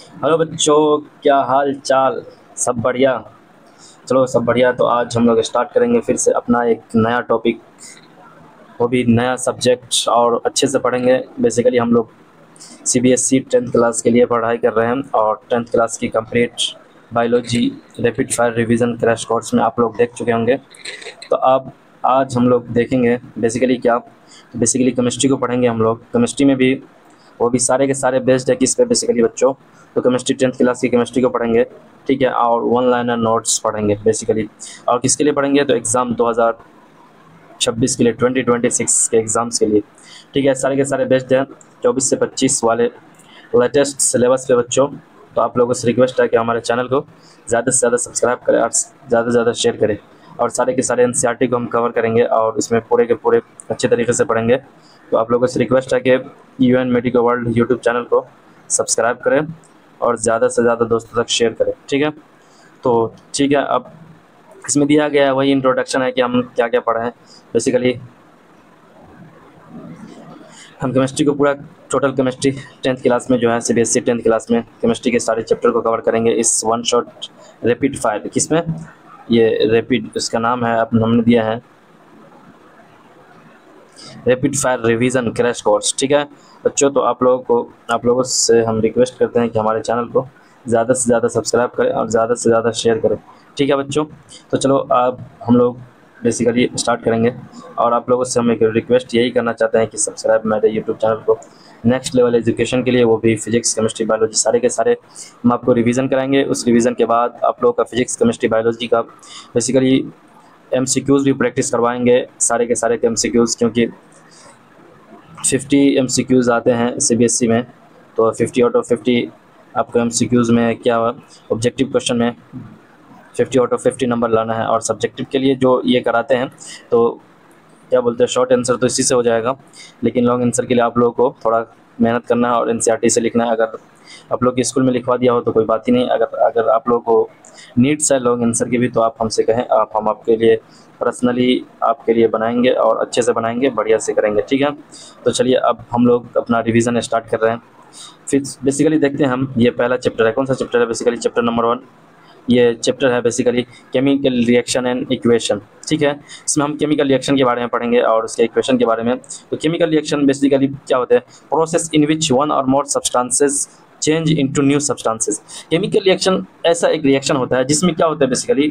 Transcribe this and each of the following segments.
Hello बच्चों, क्या हाल चाल। सब बढ़िया। चलो सब बढ़िया। तो आज हम लोग स्टार्ट करेंगे फिर से अपना एक नया टॉपिक, वो भी नया सब्जेक्ट, और अच्छे से पढ़ेंगे। बेसिकली हम लोग सीबीएसई 10th क्लास के लिए पढ़ाई कर रहे हैं, और 10th क्लास की complete biology rapid fire revision crash course में आप लोग देख चुके होंगे। तो अब आज हम लोग देखेंगे बेसिकली क्या, बेसिकली केमिस्ट्री को पढ़ेंगे हम लोग। केमिस्ट्री में भी वो भी सारे के सारे बेस्ड है किस पे, बेसिकली बच्चों। तो केमिस्ट्री 10th क्लास की केमिस्ट्री को पढ़ेंगे, ठीक है। और वन लाइनर नोट्स पढ़ेंगे बेसिकली। और किसके लिए पढ़ेंगे, तो एग्ज़ाम 2026 के लिए, 2026 के एग्ज़ाम्स के लिए, ठीक है। सारे के सारे बेस्ड हैं 24 से 25 वाले लेटेस्ट सिलेबस पे बच्चों। तो आप लोगों से रिक्वेस्ट है कि हमारे चैनल को ज़्यादा से ज़्यादा सब्सक्राइब करें और ज़्यादा से ज़्यादा शेयर करें। और सारे के सारे एनसीईआरटी को हम कवर करेंगे और इसमें पूरे के पूरे अच्छे तरीके से पढ़ेंगे। तो आप लोगों से रिक्वेस्ट है कि UN medico world YouTube channel को सब्सक्राइब करें और ज़्यादा से ज़्यादा दोस्तों तक शेयर करें, ठीक है। तो ठीक है, अब इसमें दिया गया है वही इंट्रोडक्शन है कि हम क्या क्या पढ़े हैं। बेसिकली हम केमिस्ट्री को पूरा टोटल केमिस्ट्री 10th क्लास में जो है सीबीएसई 10th क्लास में केमिस्ट्री के सारे चैप्टर को कवर करेंगे इस वन शॉट रैपिड फायर। किसमें, ये रैपिड, इसका नाम है अब हमने दिया है rapid fire revision crash course, ठीक है बच्चों। तो आप लोगों से हम रिक्वेस्ट करते हैं कि हमारे चैनल को ज़्यादा से ज़्यादा सब्सक्राइब करें और ज़्यादा से ज़्यादा शेयर करें, ठीक है बच्चों। तो चलो अब हम लोग बेसिकली स्टार्ट करेंगे। और आप लोगों से हम एक रिक्वेस्ट यही करना चाहते हैं कि सब्सक्राइब मेरे यूट्यूब चैनल को नेक्स्ट लेवल एजुकेशन के लिए, वो भी फिजिक्स केमिस्ट्री बायोलॉजी सारे के सारे हम आपको रिवीजन कराएंगे। उस रिवीजन के बाद आप लोगों का फिजिक्स केमिस्ट्री बायोलॉजी का बेसिकली एमसीक्यूज़ भी प्रैक्टिस करवाएंगे, सारे के सारे एमसीक्यूज़, क्योंकि 50 एमसीक्यूज़ आते हैं सीबीएसई में। तो 50 आउट ऑफ 50 आपको एमसीक्यूज़ में क्या हुआ, ऑब्जेक्टिव क्वेश्चन में 50 आउट ऑफ 50 नंबर लाना है। और सब्जेक्टिव के लिए जो ये कराते हैं, तो क्या बोलते हैं, शॉर्ट आंसर तो इसी से हो जाएगा, लेकिन लॉन्ग आंसर के लिए आप लोगों को थोड़ा मेहनत करना है और एनसीईआरटी से लिखना है। अगर आप लोग के स्कूल में लिखवा दिया हो तो कोई बात ही नहीं। अगर अगर आप लोगों को नीड्स है लॉन्ग आंसर की भी, तो आप हमसे कहें, हम आपके लिए पर्सनली आपके लिए बनाएंगे और अच्छे से बनाएंगे, बढ़िया से करेंगे, ठीक है। तो चलिए अब हम लोग अपना रिवीजन स्टार्ट कर रहे हैं। फिर बेसिकली देखते हैं हम, ये पहला चैप्टर है। कौन सा चैप्टर है, बेसिकली चैप्टर नंबर 1। ये चैप्टर है basically chemical reaction and equation, ठीक है। इसमें हम केमिकल रिएक्शन के बारे में पढ़ेंगे और उसके इक्वेशन के बारे में। तो केमिकल रिएक्शन बेसिकली क्या होता है, प्रोसेस इन विच वन और मोर substances change into new substances. Chemical reaction ऐसा एक रिएक्शन होता है जिसमें क्या होता है बेसिकली,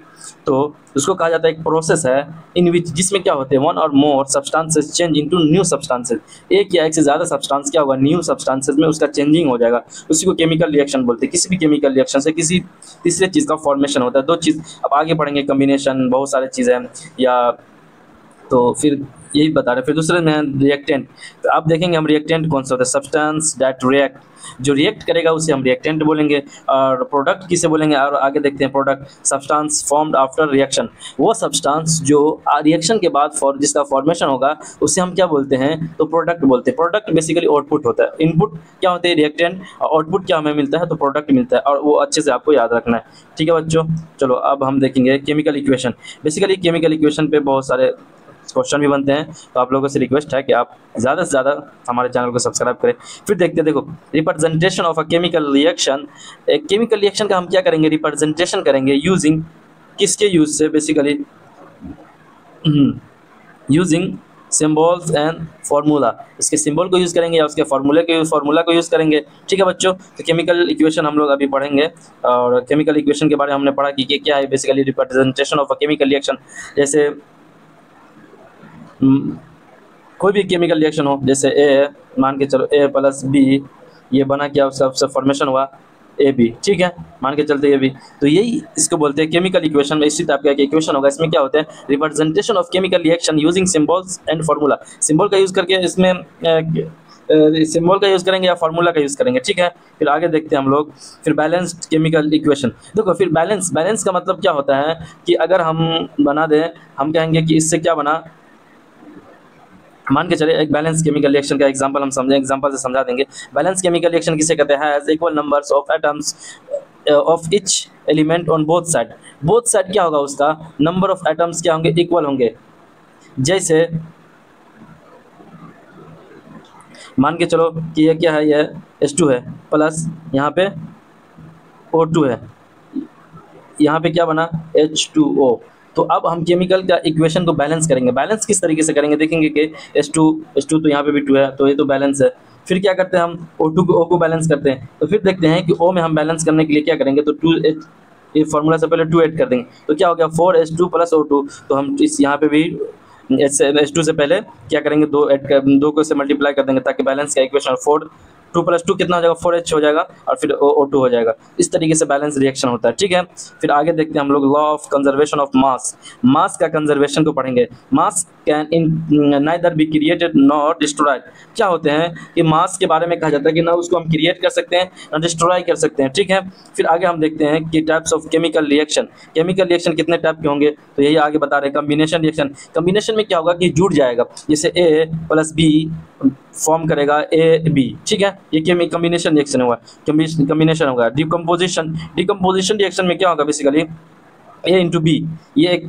तो उसको कहा जाता है एक प्रोसेस है इन विच, जिसमें क्या होते हैं वन और मोर substances change into new substances. एक या एक से ज़्यादा सब्सटेंस क्या होगा, न्यू सब्सटेंसेस में उसका चेंजिंग हो जाएगा। उसी को केमिकल रिएक्शन बोलते हैं। किसी भी केमिकल रिएक्शन से किसी तीसरे चीज़ का फॉर्मेशन होता है। दो चीज़ अब आगे पढ़ेंगे, कम्बिनेशन, बहुत सारे चीज़ें या, तो फिर यही बता रहे। फिर दूसरे में रिएक्टेंट। तो आप देखेंगे हम रिएक्टेंट कौन सा होता है, सब्सटेंस दैट रिएक्ट, जो रिएक्ट करेगा उसे हम रिएक्टेंट बोलेंगे। और प्रोडक्ट किसे बोलेंगे, और आगे देखते हैं product, substance formed after reaction, वो सब्सटेंस जो रिएक्शन के बाद जिसका फॉर्मेशन होगा उसे हम क्या बोलते हैं, तो प्रोडक्ट बोलते हैं। प्रोडक्ट बेसिकली आउटपुट होता है, इनपुट क्या होते हैं रिएक्टेंट, और आउटपुट क्या हमें मिलता है, तो प्रोडक्ट मिलता है। और वो अच्छे से आपको याद रखना है, ठीक है बच्चों। चलो अब हम देखेंगे chemical equation. Basically chemical equation पे बहुत सारे क्वेश्चन भी बनते हैं, तो आप लोगों से रिक्वेस्ट है कि आप ज़्यादा से ज़्यादा हमारे चैनल को सब्सक्राइब करें। फिर देखते हैं, देखो representation of a chemical reaction. एक केमिकल रिएक्शन का हम क्या करेंगे, रिप्रेजेंटेशन करेंगे यूजिंग, किसके यूज से, basically using symbols and formula. इसके सिंबल को यूज़ करेंगे या उसके फार्मूला को यूज़ करेंगे, ठीक है बच्चों। तो केमिकल इक्वेशन हम लोग अभी पढ़ेंगे। और केमिकल इक्वेशन के बारे में हमने पढ़ा कि क्या है basically representation of a chemical reaction. जैसे कोई भी केमिकल रिएक्शन हो, जैसे ए, मान के चलो ए प्लस बी, ये बना क्या, उसका फॉर्मेशन हुआ ए बी, ठीक है, मान के चलते ए बी। तो यही इसको बोलते हैं केमिकल इक्वेशन में। इसी टाइप का एक इक्वेशन होगा, इसमें क्या होता है, representation of chemical reaction using symbols and formula. Symbol का यूज़ करके इसमें सिंबल का यूज़ करेंगे या फार्मूला का यूज़ करेंगे, ठीक है। फिर आगे देखते हैं हम लोग। फिर बैलेंस्ड केमिकल इक्वेशन। देखो फिर बैलेंस का मतलब क्या होता है कि अगर हम बना दें, हम कहेंगे कि इससे क्या बना, मान के चले एक बैलेंस केमिकल रिएक्शन का एग्जांपल हम समझें, एग्जांपल से समझा देंगे। बैलेंस केमिकल रिएक्शन किसे कहते हैं, has equal numbers of atoms of each element on both side. Both side क्या होगा, उसका नंबर ऑफ एटम्स क्या होंगे, इक्वल होंगे। जैसे मान के चलो कि ये क्या है, ये H2 है, प्लस यहाँ पे O2 है, यहाँ पे क्या बना H2O। तो अब हम केमिकल का इक्वेशन को बैलेंस करेंगे। बैलेंस किस तरीके से करेंगे देखेंगे कि H2 तो यहाँ पे भी 2 है, तो ये तो बैलेंस है। फिर क्या करते हैं हम O2 को O को बैलेंस करते हैं। तो फिर देखते हैं कि O में हम बैलेंस करने के लिए क्या करेंगे, तो 2H, ये फार्मूला से पहले 2 ऐड कर देंगे तो क्या हो गया 4H2 प्लस O2। तो हम इस यहाँ पे भी H2 से पहले क्या करेंगे 2 ऐड कर, 2 को से मल्टीप्लाई कर देंगे ताकि बैलेंस का इक्वेशन 2 + 2 कितना हो जाएगा 4H हो जाएगा और फिर O2 हो जाएगा। इस तरीके से बैलेंस रिएक्शन होता है, ठीक है। फिर आगे देखते हैं हम लोग law of conservation of mass. Mass का कंजर्वेशन को पढ़ेंगे। Mass can neither be created nor destroyed. क्या होते हैं कि मास के बारे में कहा जाता है कि ना उसको हम क्रिएट कर सकते हैं ना डिस्ट्रॉय कर सकते हैं, ठीक है। फिर आगे हम देखते हैं कि types of chemical reaction. Chemical reaction कितने टाइप के होंगे, तो यही आगे बता रहे हैं। कम्बिनेशन रिएक्शन, कम्बिनेशन में क्या होगा कि जुड़ जाएगा, जैसे A + B फॉर्म करेगा AB, ठीक है। ये कम्बिनेशन रिएक्शन होगा, कम्बिनेशन होगा। डिकम्पोजिशन, डिकम्पोजिशन रिएक्शन में क्या होगा बेसिकली A × B, ये एक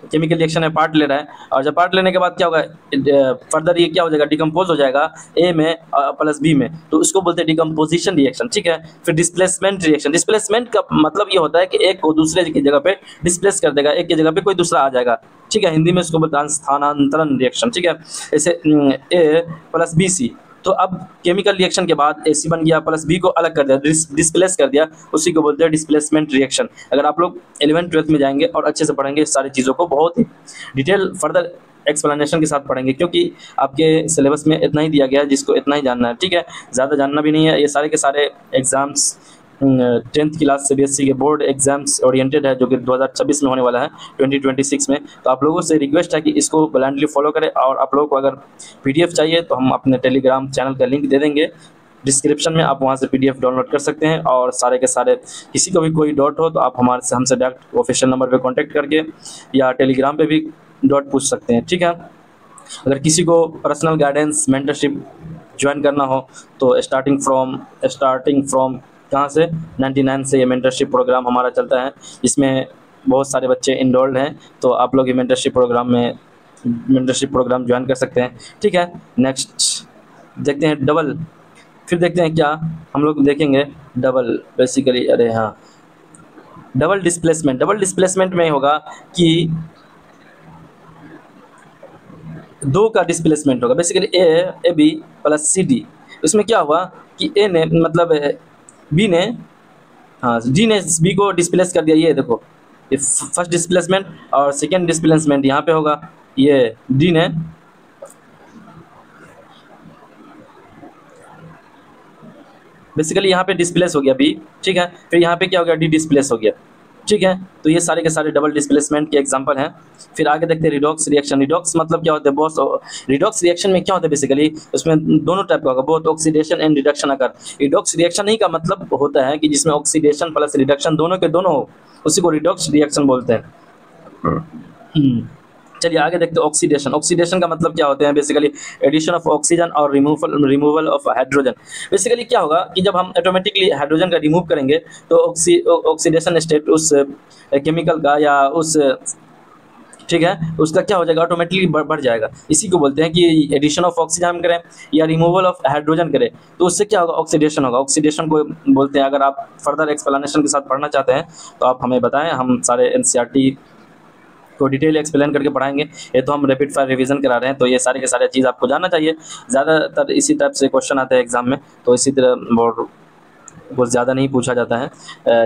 केमिकल रिएक्शन है, पार्ट ले रहा है। और जब पार्ट लेने के बाद क्या होगा फर्दर ये क्या हो जाएगा डिकम्पोज हो जाएगा A में + B में, तो उसको बोलते हैं डिकम्पोजिशन रिएक्शन, ठीक है। फिर डिस्प्लेसमेंट रिएक्शन, डिस्प्लेसमेंट का मतलब ये होता है कि एक को दूसरे की जगह पे डिस्प्लेस कर देगा, एक की जगह पे कोई दूसरा आ जाएगा, ठीक है। हिंदी में इसको बोलते हैं स्थानांतरण रिएक्शन, ठीक है। जैसे A + BC, तो अब केमिकल रिएक्शन के बाद AC बन गया + B को अलग कर दिया, डिस्प्लेस कर दिया, उसी को बोलते हैं डिस्प्लेसमेंट रिएक्शन। अगर आप लोग 11th-12th में जाएंगे और अच्छे से पढ़ेंगे इस सारी चीज़ों को, बहुत ही डिटेल फर्दर एक्सप्लेनेशन के साथ पढ़ेंगे, क्योंकि आपके सिलेबस में इतना ही दिया गया है जिसको इतना ही जानना है, ठीक है। ज़्यादा जानना भी नहीं है। ये सारे के सारे एग्जाम्स 10th क्लास CBSE के बोर्ड एग्जाम्स ओरिएंटेड है, जो कि 2026 में होने वाला है, 2026 में। तो आप लोगों से रिक्वेस्ट है कि इसको ब्लाइंडली फॉलो करें। और आप लोगों को अगर PDF चाहिए तो हम अपने टेलीग्राम चैनल का लिंक दे देंगे डिस्क्रिप्शन में, आप वहां से PDF डाउनलोड कर सकते हैं। और सारे के सारे किसी को भी कोई डाउट हो तो आप हमसे डायरेक्ट ऑफिशियल नंबर पर कॉन्टैक्ट करके या टेलीग्राम पर भी डाउट पूछ सकते हैं, ठीक है। अगर किसी को पर्सनल गाइडेंस मेंटरशिप ज्वाइन करना हो तो स्टार्टिंग फ्रॉम कहाँ से 99 से ये मेंटरशिप प्रोग्राम हमारा चलता है। इसमें बहुत सारे बच्चे इनरोल्ड हैं, तो आप लोग ये मेंटरशिप प्रोग्राम ज्वाइन कर सकते हैं, ठीक है। नेक्स्ट देखते हैं डबल। फिर देखते हैं क्या हम लोग देखेंगे डबल बेसिकली, अरे हाँ, डबल डिस्प्लेसमेंट। डबल डिस्प्लेसमेंट में होगा कि 2 का डिस्प्लेसमेंट होगा, बेसिकली AB + CD। इसमें क्या हुआ कि A ने मतलब B ने, हाँ D ने B को डिस्प्लेस कर दिया। ये देखो, ये फर्स्ट डिस्प्लेसमेंट और सेकेंड डिस्प्लेसमेंट यहाँ पे होगा। ये D ने बेसिकली यहाँ पे डिस्प्लेस हो गया B, ठीक है। फिर यहाँ पे क्या हो गया D डिस्प्लेस हो गया, ठीक है। तो ये सारे के सारे डबल डिस्प्लेसमेंट के एग्जांपल हैं। फिर आगे देखते हैं रिडॉक्स रिएक्शन। रिडॉक्स मतलब क्या होता है बॉस, रिडॉक्स रिएक्शन में क्या होता है बेसिकली, उसमें दोनों टाइप का होगा, बोथ ऑक्सीडेशन एंड रिडक्शन अगर। रिडॉक्स रिएक्शन ही का मतलब होता है कि जिसमें ऑक्सीडेशन प्लस रिडक्शन दोनों के दोनों हो, उसी को रिडॉक्स रिएक्शन बोलते हैं। चलिए आगे देखते हैं ऑक्सीडेशन। ऑक्सीडेशन का मतलब क्या होते हैं बेसिकली एडिशन ऑफ ऑक्सीजन और रिमूवल ऑफ हाइड्रोजन। बेसिकली क्या होगा कि जब हम ऑटोमेटिकली हाइड्रोजन का रिमूव करेंगे तो ऑक्सीडेशन स्टेट उस केमिकल का या उस, ठीक है, उसका क्या हो जाएगा ऑटोमेटिकली बढ़ जाएगा। इसी को बोलते हैं कि एडिशन ऑफ ऑक्सीजन करें या रिमूवल ऑफ हाइड्रोजन करें तो उससे क्या होगा ऑक्सीडेशन होगा। ऑक्सीडेशन को बोलते हैं। अगर आप फर्दर एक्सप्लेनेशन के साथ पढ़ना चाहते हैं तो आप हमें बताएं, हम सारे NCERT को डिटेल एक्सप्लेन करके पढ़ाएंगे। ये तो हम रैपिड फायर रिवीजन करा रहे हैं, तो ये सारे के सारे चीज़ आपको जानना चाहिए। ज़्यादातर इसी टाइप से क्वेश्चन आते हैं एग्जाम में, तो इसी तरह बहुत ज़्यादा नहीं पूछा जाता है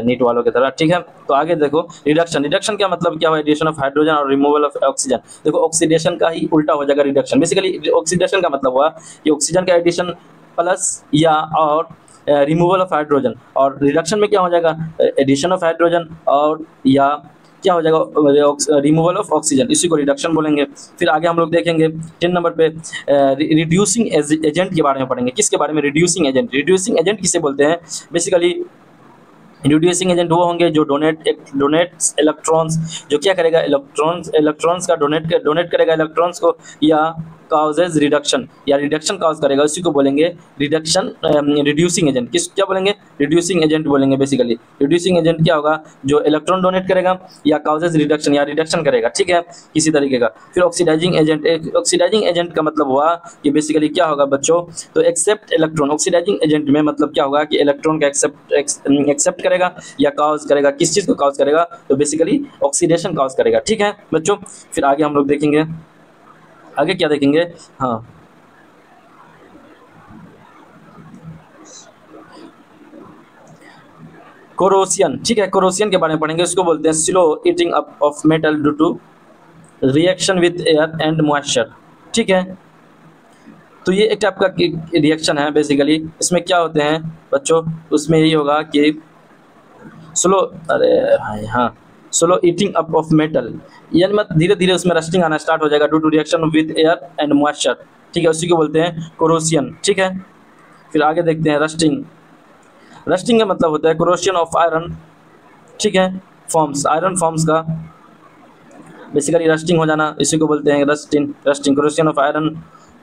नीट वालों की तरह, ठीक है। तो आगे देखो रिडक्शन। रिडक्शन का मतलब क्या हुआ, एडिशन ऑफ हाइड्रोजन और रिमूवल ऑफ ऑक्सीजन। देखो ऑक्सीडेशन का ही उल्टा हो जाएगा रिडक्शन। बेसिकली ऑक्सीडेशन का मतलब हुआ कि ऑक्सीजन का एडिशन प्लस या और रिमूवल ऑफ हाइड्रोजन, और रिडक्शन में क्या हो जाएगा एडिशन ऑफ हाइड्रोजन और या क्या हो जाएगा रिमूवल ऑफ ऑक्सीजन, इसी को रिडक्शन बोलेंगे। फिर आगे हम लोग देखेंगे 10 नंबर पे रिड्यूसिंग एजेंट के बारे में पढ़ेंगे। किसके बारे में, रिड्यूसिंग एजेंट। रिड्यूसिंग एजेंट किसे बोलते हैं बेसिकली, रिड्यूसिंग एजेंट वो होंगे जो डोनेट्स इलेक्ट्रॉन्स, जो क्या करेगा इलेक्ट्रॉन्स का डोनेट करेगा इलेक्ट्रॉन्स को, या काउजेज रिडक्शन, या रिडक्शन काउज करेगा, उसी को बोलेंगे रिडक्शन रिड्यूसिंग एजेंट। किस क्या बोलेंगे? रिड्यूसिंग एजेंट बोलेंगे। बेसिकली रिड्यूसिंग एजेंट क्या होगा? जो इलेक्ट्रॉन डोनेट करेगा या काउजेज रिडक्शन या रिडक्शन करेगा, ठीक है, किसी तरीके का। फिर ऑक्सीडाइजिंग एजेंट, ऑक्सीडाइजिंग एजेंट का मतलब हुआ कि बेसिकली क्या होगा बच्चों, तो एक्सेप्ट इलेक्ट्रॉन। ऑक्सीडाइजिंग एजेंट में मतलब क्या होगा कि इलेक्ट्रॉन का एक्सेप्ट करेगा या काउज करेगा। किस चीज़ को काउज करेगा? तो बेसिकली ऑक्सीडेशन काउज करेगा, ठीक है बच्चों। फिर आगे हम लोग देखेंगे, आगे क्या देखेंगे, हाँ कोरोसियन, ठीक है, कोरोसियन के बारे में पढ़ेंगे। उसको बोलते हैं slow eating up of metal due to reaction with air and moisture, ठीक है। तो ये एक टाइप का रिएक्शन है बेसिकली। इसमें क्या होते हैं बच्चों, उसमें यही होगा कि स्लो, अरे भाई हाँ, slow eating up of metal, यानी मतलब धीरे धीरे उसमें रस्टिंग आना स्टार्ट हो जाएगा due to reaction with air and moisture, ठीक है, उसी को बोलते हैं कोरोसियन, ठीक है। फिर आगे देखते हैं रस्टिंग। रस्टिंग का मतलब होता है कोरोशन ऑफ आयरन, ठीक है, फॉर्म्स, आयरन फॉर्म्स का बेसिकली रस्टिंग हो जाना, इसी को बोलते हैं rusting, rusting corrosion of iron.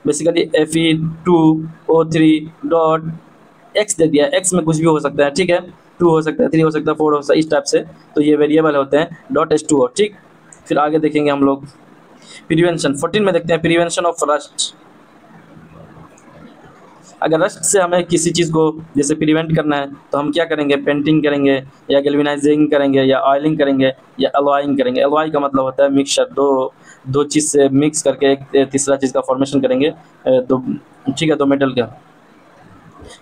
Basically Fe2O3 dot X दे दिया, एक्स में कुछ भी हो सकता है, ठीक है, 2 हो सकता है, 3 हो सकता है, 4 हो सकता है, इस टाइप से। तो ये वेरिएबल होते हैं डॉट H2O, ठीक। फिर आगे देखेंगे हम लोग प्रिवेंशन, 14 में देखते हैं प्रिवेंशन ऑफ रस्ट। अगर रस्ट से हमें किसी चीज़ को जैसे प्रिवेंट करना है तो हम क्या करेंगे? पेंटिंग करेंगे या गैल्वेनाइजिंग करेंगे या ऑयलिंग करेंगे या अलॉइंग करेंगे। अलॉय का मतलब होता है मिक्सचर, दो चीज़ से मिक्स करके एक तीसरा चीज़ का फॉर्मेशन करेंगे, तो ठीक है, दो मेटल का।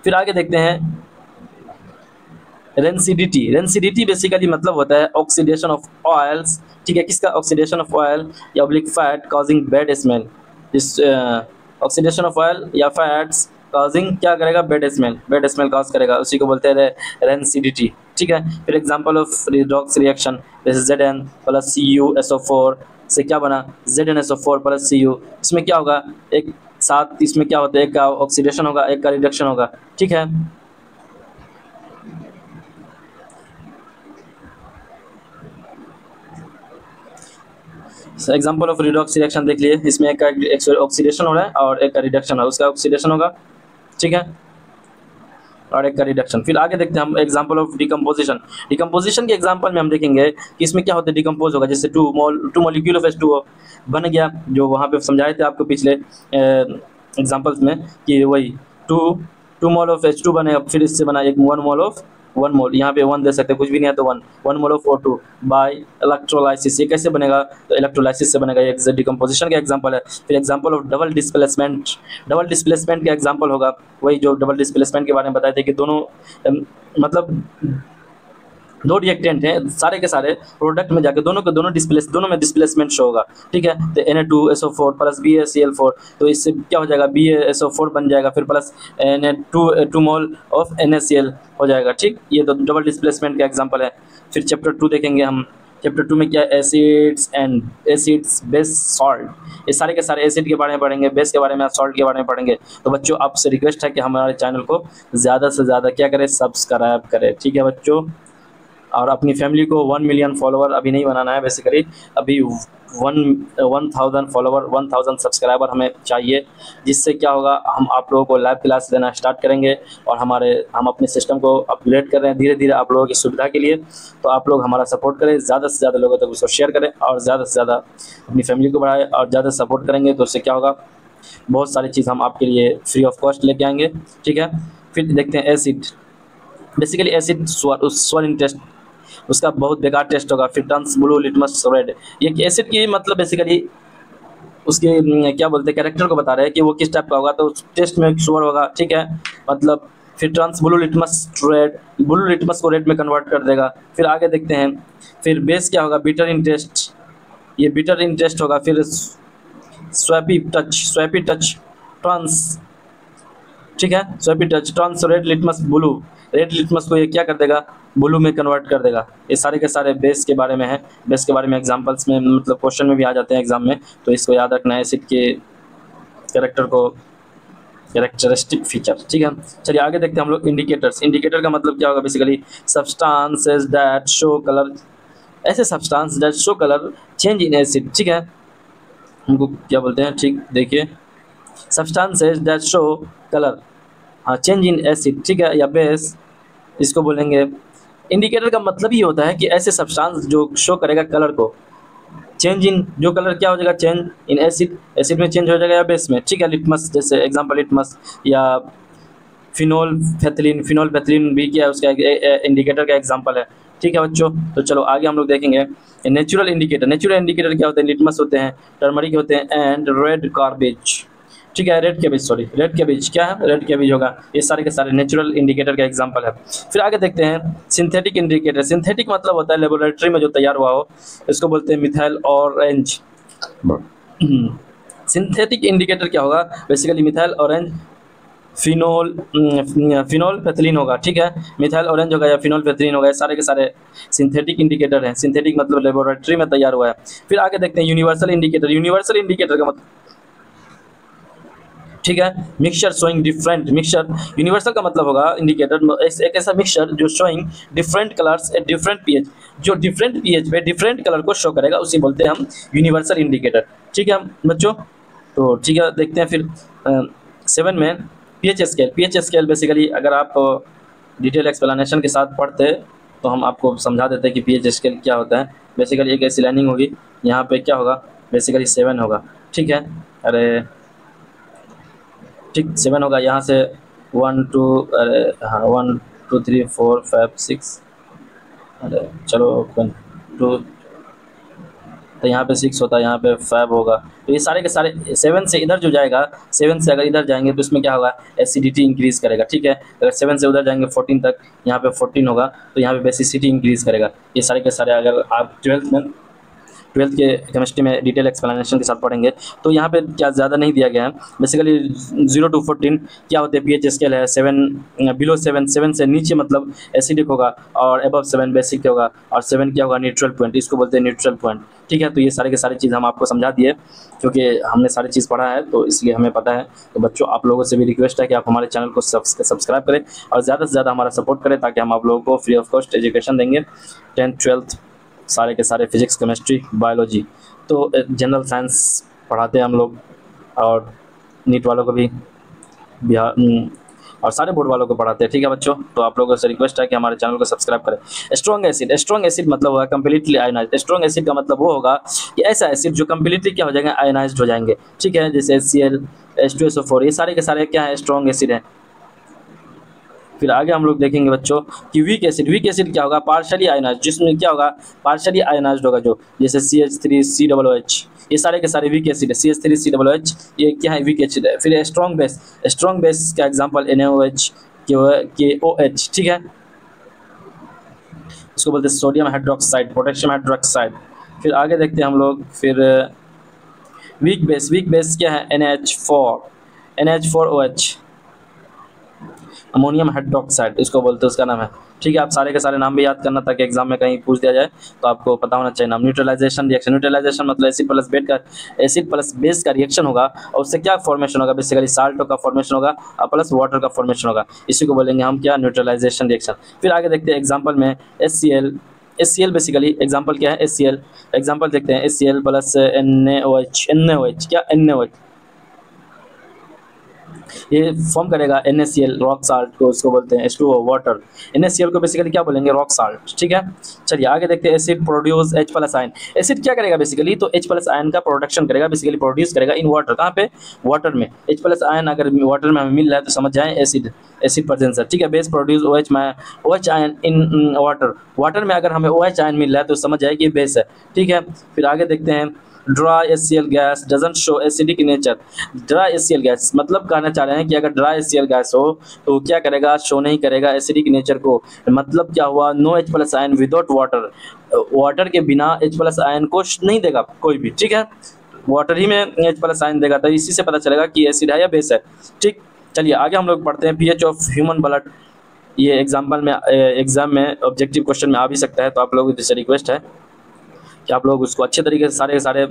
फिर आगे देखते हैं रेंसिडिटी। रेंसिडिटी बेसिकली मतलब होता है ऑक्सीडेशन ऑफ ऑयल्स, ठीक है, किसका? ऑक्सीडेशन ऑफ ऑयल या oblique fat causing bad smell. इस ऑक्सीडेशन ऑफ ऑयल या फैट्स काउजिंग क्या करेगा? Bad smell, bad smell cause करेगा, उसी को बोलते हैं रेंसिडिटी, ठीक है। फिर एग्जांपल ऑफ रिडॉक्स रिएक्शन, जैसे Zn प्लस CuSO4 से क्या बना? ZnSO4 plus Cu। इसमें क्या होगा? एक साथ इसमें क्या होता है? एक का ऑक्सीडेशन होगा, एक का रिडक्शन होगा, ठीक है। एग्जाम्पल ऑफ रिडॉक्स रिएक्शन देख लिए, इसमें एक का ऑक्सीडेशन हो रहा है और एक का रिडक्शन है, उसका ऑक्सीडेशन होगा, ठीक है, और एक का रिडक्शन। फिर आगे देखते हैं हम एग्जांपल ऑफ डिकम्पोजिशन। डिकम्पोजिशन के एग्जांपल में हम देखेंगे कि इसमें क्या होता है, डिकम्पोज होगा, जैसे टू मॉलिक्यूल ऑफ H2O बन गया, जो वहाँ पे समझाए थे आपको पिछले एग्जांपल्स में कि वही टू मोल ऑफ H2 बनेगा, फिर इससे बना एक 1 मोल, यहाँ पे 1 दे सकते हैं, कुछ भी नहीं है तो 1 mole of O2 bye electrolysis. ये कैसे बनेगा? तो इलेक्ट्रोलाइसिस से बनेगा, ये डिकम्पोजिशन का एग्जांपल है। फिर example of double displacement. Double displacement का एग्जांपल होगा वही जो डबल डिस्प्लेसमेंट के बारे में बताए थे कि दोनों मतलब दो रिएक्टेंट हैं, सारे के सारे प्रोडक्ट में जाके दोनों में डिस्प्लेसमेंट शो होगा, ठीक है। तो Na2SO4 प्लस BaCl4, तो इससे क्या हो जाएगा? BaSO4 बन जाएगा, फिर plus Na2 mole of NaCl हो जाएगा, ठीक। ये तो डबल डिस्प्लेसमेंट का एग्जांपल है। फिर चैप्टर 2 देखेंगे हम। चैप्टर 2 में क्या? Acids base salt. ये सारे के सारे एसिड के बारे में पढ़ेंगे, बेस के बारे में, सॉल्ट के बारे में पढ़ेंगे। तो बच्चों आपसे रिक्वेस्ट है कि हमारे चैनल को ज़्यादा से ज़्यादा क्या करें? सब्सक्राइब करें, ठीक है बच्चों। और अपनी फैमिली को 1 मिलियन फॉलोवर अभी नहीं बनाना है, बेसिकली अभी 1000 फॉलोवर, 1000 सब्सक्राइबर हमें चाहिए, जिससे क्या होगा, हम आप लोगों को लाइव क्लास देना स्टार्ट करेंगे और हम अपने सिस्टम को अपग्रेड कर रहे हैं धीरे धीरे आप लोगों की सुविधा के लिए। तो आप लोग हमारा सपोर्ट करें, ज़्यादा से ज़्यादा लोगों तक उसको शेयर करें और ज़्यादा से ज़्यादा अपनी फैमिली को बढ़ाएं, और ज़्यादा सपोर्ट करेंगे तो उससे क्या होगा, बहुत सारी चीज़ हम आपके लिए फ्री ऑफ कॉस्ट लेके आएंगे, ठीक है। फिर देखते हैं एसिड। बेसिकली एसिड स्वर्ण टेस्ट, उसका बहुत बेकार टेस्ट होगा। फिर टर्न्स ब्लू, लिटमस रेड। ये एसिड की मतलब बेसिकली उसके क्या बोलते हैं, कैरेक्टर को बता रहे हैं कि वो किस टाइप का होगा, तो टेस्ट में श्योर होगा, ठीक है, मतलब। फिर turns blue, litmus red, blue litmus को रेड में कन्वर्ट कर देगा। फिर आगे देखते हैं, फिर बेस क्या होगा? बिटर इन टेस्ट, ये बिटर इन टेस्ट होगा। फिर स्वैपी टच टर्न्स, ठीक है, soapy touch turns red litmus blue, red litmus को ये क्या कर देगा? ब्लू में कन्वर्ट कर देगा। ये सारे के सारे बेस के बारे में है। बेस के बारे में एग्जांपल्स में मतलब क्वेश्चन में भी आ जाते हैं एग्जाम में, तो इसको याद रखना है, एसिड के कैरेक्टर को, कैरेक्टरिस्टिक फीचर, ठीक है। चलिए आगे देखते हैं हम लोग इंडिकेटर्स। इंडिकेटर का मतलब क्या होगा? Basically substances that show colour, ऐसे substance that show colour change in acid, ठीक है, हमको क्या बोलते हैं, ठीक देखिए, सब्सटेंसेस दैट शो कलर, हाँ चेंज इन एसिड, ठीक है, या बेस, इसको बोलेंगे। इंडिकेटर का मतलब ही होता है कि ऐसे सब्सटेंस जो शो करेगा कलर को, चेंज इन, जो कलर क्या हो जाएगा, चेंज इन एसिड, एसिड में चेंज हो जाएगा या बेस में, ठीक है। लिटमस जैसे एग्जांपल लिटमस, या फिनोल पैथिलीन भी क्या है उसका इंडिकेटर का एग्जांपल है, ठीक है बच्चों। तो चलो आगे हम लोग देखेंगे नेचुरल इंडिकेटर। नेचुरल इंडिकेटर क्या होते हैं, लिटमस होते हैं, टर्मरिक होते हैं, एंड रेड कार्बेज, ठीक है, red cabbage, sorry red cabbage, क्या है, रेड कैबेज होगा। ये सारे के सारे नेचुरल इंडिकेटर का एग्जांपल है। फिर आगे देखते हैं सिंथेटिक इंडिकेटर। सिंथेटिक मतलब होता है लेबोरेटरी में जो तैयार हुआ हो, इसको बोलते हैं मिथाइल ऑरेंज। सिंथेटिक इंडिकेटर क्या होगा, बेसिकली मिथाइल ऑरेंज, फिनोल पैथिलीन होगा, ठीक है, मिथाइल ऑरेंज होगा या फिनोल पैथिलीन होगा, ये सारे के सारे सिंथेटिक इंडिकेटर हैं। सिंथेटिक मतलब लेबोरेटरी में तैयार हुआ है। फिर आगे देखते हैं यूनिवर्सल इंडिकेटर। यूनिवर्सल इंडिकेटर का मतलब, ठीक है, mixture showing different, mixture, universal का मतलब होगा इंडिकेटर एक ऐसा मिक्सचर जो showing different colours at different pH, जो डिफरेंट पीएच पे डिफरेंट कलर को शो करेगा, उसे बोलते हैं हम यूनिवर्सल इंडिकेटर, ठीक है बच्चों। तो ठीक है, देखते हैं फिर 7 में pH scale. PH scale basically अगर आप डिटेल एक्सप्लेनेशन के साथ पढ़ते तो हम आपको समझा देते हैं कि पीएच स्केल क्या होता है। बेसिकली एक ऐसी लाइनिंग होगी, यहाँ पे क्या होगा, बेसिकली 7 होगा, ठीक है, अरे ठीक 7 होगा, यहाँ से 1 2, अरे हाँ 1 2 3 4 5 6, अरे चलो 1 2, तो यहाँ पे 6 होता है, यहाँ पे 5 होगा। तो ये सारे के सारे 7 से इधर जो जाएगा, 7 से अगर इधर जाएंगे तो इसमें क्या होगा, एसिडिटी इंक्रीज करेगा, ठीक है। अगर 7 से उधर जाएंगे 14 तक, यहाँ पे 14 होगा, तो यहाँ पे बेसिसिटी इंक्रीज करेगा। ये सारे के सारे अगर आप 12th के केमिस्ट्री में डिटेल एक्सप्लेनेशन के साथ पढ़ेंगे तो यहाँ पे क्या ज़्यादा नहीं दिया गया है। बेसिकली 0 to 14 क्या होते हैं, पीएच स्केल है। 7 बिलो 7, 7 से नीचे मतलब एसिडिक होगा, और अबव 7 बेसिक होगा, और 7 क्या होगा, न्यूट्रल पॉइंट, इसको बोलते हैं न्यूट्रल पॉइंट, ठीक है। तो ये सारे के सारी चीज़ हम आपको समझा दिए, क्योंकि हमने सारी चीज़ पढ़ा है तो इसलिए हमें पता है। तो बच्चों आप लोगों से भी रिक्वेस्ट है कि आप हमारे चैनल को सब्सक्राइब करें और ज़्यादा से ज़्यादा हमारा सपोर्ट करें, ताकि हम आप लोगों को फ्री ऑफ कॉस्ट एजुकेशन देंगे। 10th 12th सारे के सारे फिजिक्स, केमिस्ट्री, बायोलॉजी, तो जनरल साइंस पढ़ाते हैं हम लोग, और नीट वालों को भी बिहार और सारे बोर्ड वालों को पढ़ाते हैं, ठीक है बच्चों। तो आप लोगों से रिक्वेस्ट है कि हमारे चैनल को सब्सक्राइब करें। स्ट्रॉन्ग एसिड, स्ट्रॉन्ग एसिड मतलब होगा कम्प्लीटली आयनाइज्ड। स्ट्रॉन्ग एसिड का मतलब वो होगा कि ऐसा एसिड जो कम्प्लीटली क्या हो जाएगा, आयनाइज्ड हो जाएंगे, ठीक है, जैसे HCl, H2SO4, ये सारे के सारे क्या है, स्ट्रॉन्ग एसिड है। फिर आगे हम लोग देखेंगे बच्चों कि वीक एसिड। वीक एसिड क्या होगा, पार्शियली आयनाइज्ड, जिसमें क्या होगा, पार्शियली आयनाइज्ड होगा, जो जैसे CH3COOH, ये सारे के सारे वीक एसिड है। CH3COOH ये क्या है, वीक एसिड है। फिर स्ट्रॉन्ग बेस, स्ट्रॉन्ग बेस का एग्जांपल NaOH, KOH, ठीक है, इसको बोलते हैं सोडियम हाइड्रोक्साइड, पोटेशियम हाइड्रोक्साइड। फिर आगे देखते हैं हम लोग, फिर वीक बेस, वीक बेस क्या है, NH4OH, अमोनियम हाइड्रोक्साइड इसको बोलते हैं, उसका नाम है, ठीक है। आप सारे के सारे नाम भी याद करना, ताकि एग्जाम में कहीं पूछ दिया जाए तो आपको पता होना चाहिए नाम। न्यूट्रलाइजेशन रिएक्शन, न्यूट्रलाइजेशन मतलब एसिड प्लस बेस का रिएक्शन होगा, और उससे क्या फॉर्मेशन होगा, बेसिकली साल्ट का फॉर्मेशन होगा और प्लस वाटर का फॉर्मेशन होगा, इसी को बोलेंगे हम क्या, न्यूट्रलाइजेशन रिएक्शन। फिर आगे देखते हैं एग्जाम्पल में HCl बेसिकली एग्जाम्पल क्या है, HCl एग्जाम्पल देखते हैं, HCl प्लस NaOH, क्या NaOH, ये फॉर्म करेगा NaCl, रॉक साल्ट को उसको बोलते हैं, H2O वाटर। NaCl को बेसिकली क्या बोलेंगे, रॉक साल्ट, ठीक है। चलिए आगे देखते हैं, acid produce H+ ion. Acid क्या करेगा बेसिकली, तो H+ आयन का प्रोडक्शन करेगा, बेसिकली प्रोड्यूस करेगा इन वाटर, कहाँ पे, वाटर में। H+ आयन अगर वाटर में हमें मिल रहा है तो समझ जाएं एसिड प्रेजेंस है, ठीक है। Base produce OH ion in water में अगर हमें OH आयन मिल रहा है तो समझ जाए कि बेस है, ठीक है। फिर आगे देखते हैं, dry HCl gas doesn't show acidic nature. Dry HCl gas मतलब कहना चाह रहे हैं कि अगर ड्राई HCl गैस हो तो क्या करेगा, शो नहीं करेगा एसिडिक नेचर को। मतलब क्या हुआ, no H+ ion without water, water के बिना H+ आयन को नहीं देगा कोई भी, ठीक है, वाटर ही में H+ आयन देगा, तो इसी से पता चलेगा कि एसिड है या बेस है, ठीक। चलिए आगे हम लोग पढ़ते हैं पीएच ऑफ ह्यूमन ब्लड। ये एग्जाम्पल में एग्जाम में ऑब्जेक्टिव क्वेश्चन में आ भी सकता है, तो आप लोगों से रिक्वेस्ट है कि आप लोग उसको अच्छे तरीके से सारे के सारे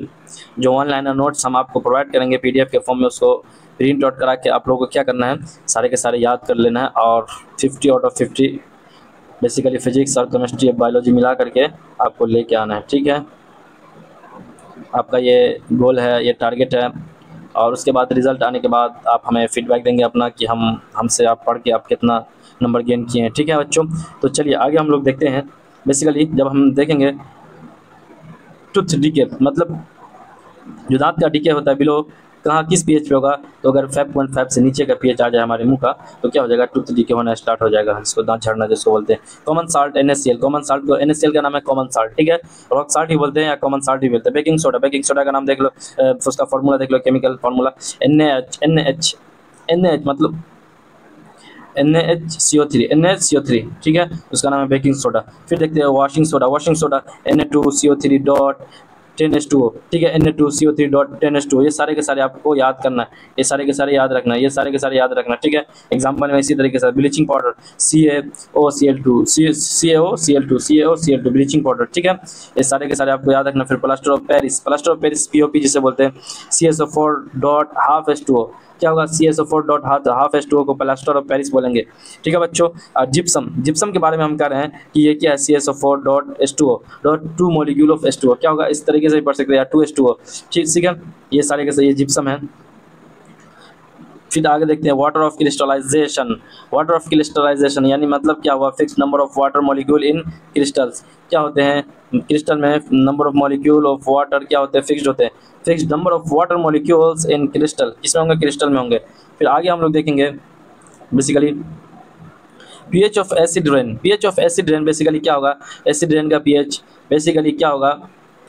जो ऑनलाइन नोट्स हम आपको प्रोवाइड करेंगे PDF के फॉर्म में, उसको प्रिंट आउट करा के आप लोगों को क्या करना है, सारे के सारे याद कर लेना है, और 50 आउट ऑफ 50 बेसिकली फिजिक्स और केमिस्ट्री और बायोलॉजी मिला करके आपको लेके आना है, ठीक है। आपका ये गोल है, ये टारगेट है और उसके बाद रिज़ल्ट आने के बाद आप हमें फीडबैक देंगे अपना कि हमसे आप पढ़ के आप कितना नंबर गेन किए हैं। ठीक है बच्चों, तो चलिए आगे हम लोग देखते हैं। बेसिकली जब हम देखेंगे टूथ डीके, मतलब जो दांत का डीके होता है बिलो कहाँ किस पीएच पे होगा, तो अगर 5.5 से नीचे का पीएच आ जाए हमारे मुंह का तो क्या हो जाएगा, टूथ डीके होना स्टार्ट हो जाएगा, जिसको दांत झड़ना जिसको बोलते हैं। Common salt NaCl, common salt को NaCl का नाम है कॉमन साल्ट, ठीक है, रॉक साल्ट ही बोलते हैं या कॉमन साल्ट ही बोलते हैं। बेकिंग सोडा, बेकिंग सोडा का नाम देख लो, उसका फार्मूला देख लो, केमिकल फार्मूला NaH मतलब NaHCO3, ठीक है, उसका नाम है बेकिंग सोडा। फिर देखते हैं washing soda, washing soda Na2CO3.10H2O, ठीक है, Na2CO3.10H2O। ये सारे के सारे आपको याद करना है, ये सारे के सारे याद रखना है, ये सारे के सारे याद रखना है, ठीक है। एग्जाम्पल में इसी तरीके से bleaching powder CaOCl2 bleaching powder, ठीक है, ये सारे के सारे आपको याद रखना। फिर प्लास्टर ऑफ पेरिस POP जिसे बोलते हैं, CSO4.12H2O, क्या होगा, CSO4.12H2O को प्लास्टर ऑफ पेरिस बोलेंगे, ठीक है बच्चों। जिप्सम के बारे में हम कह रहे हैं कि ये क्या है, CSO4.H2O, 2 मॉलिक्यूल ऑफ H2O, क्या होगा, इस तरीके से भी पढ़ सकते हैं, 2H2O, ठीक है, ये सारे के सारे ये जिप्सम है। फिर आगे देखते हैं वाटर ऑफ क्रिस्टलाइजेशन यानी मतलब क्या हुआ, fix number of water molecule in crystals, क्या होते हैं क्रिस्टल में number of molecule of water क्या होते हैं, फिक्स्ड होते हैं, fixed number of water molecules in crystal, किसमें होंगे, क्रिस्टल में होंगे। फिर आगे हम लोग देखेंगे basically pH of acid rain, pH of acid rain basically क्या होगा, एसिड रेन का pH बेसिकली क्या होगा,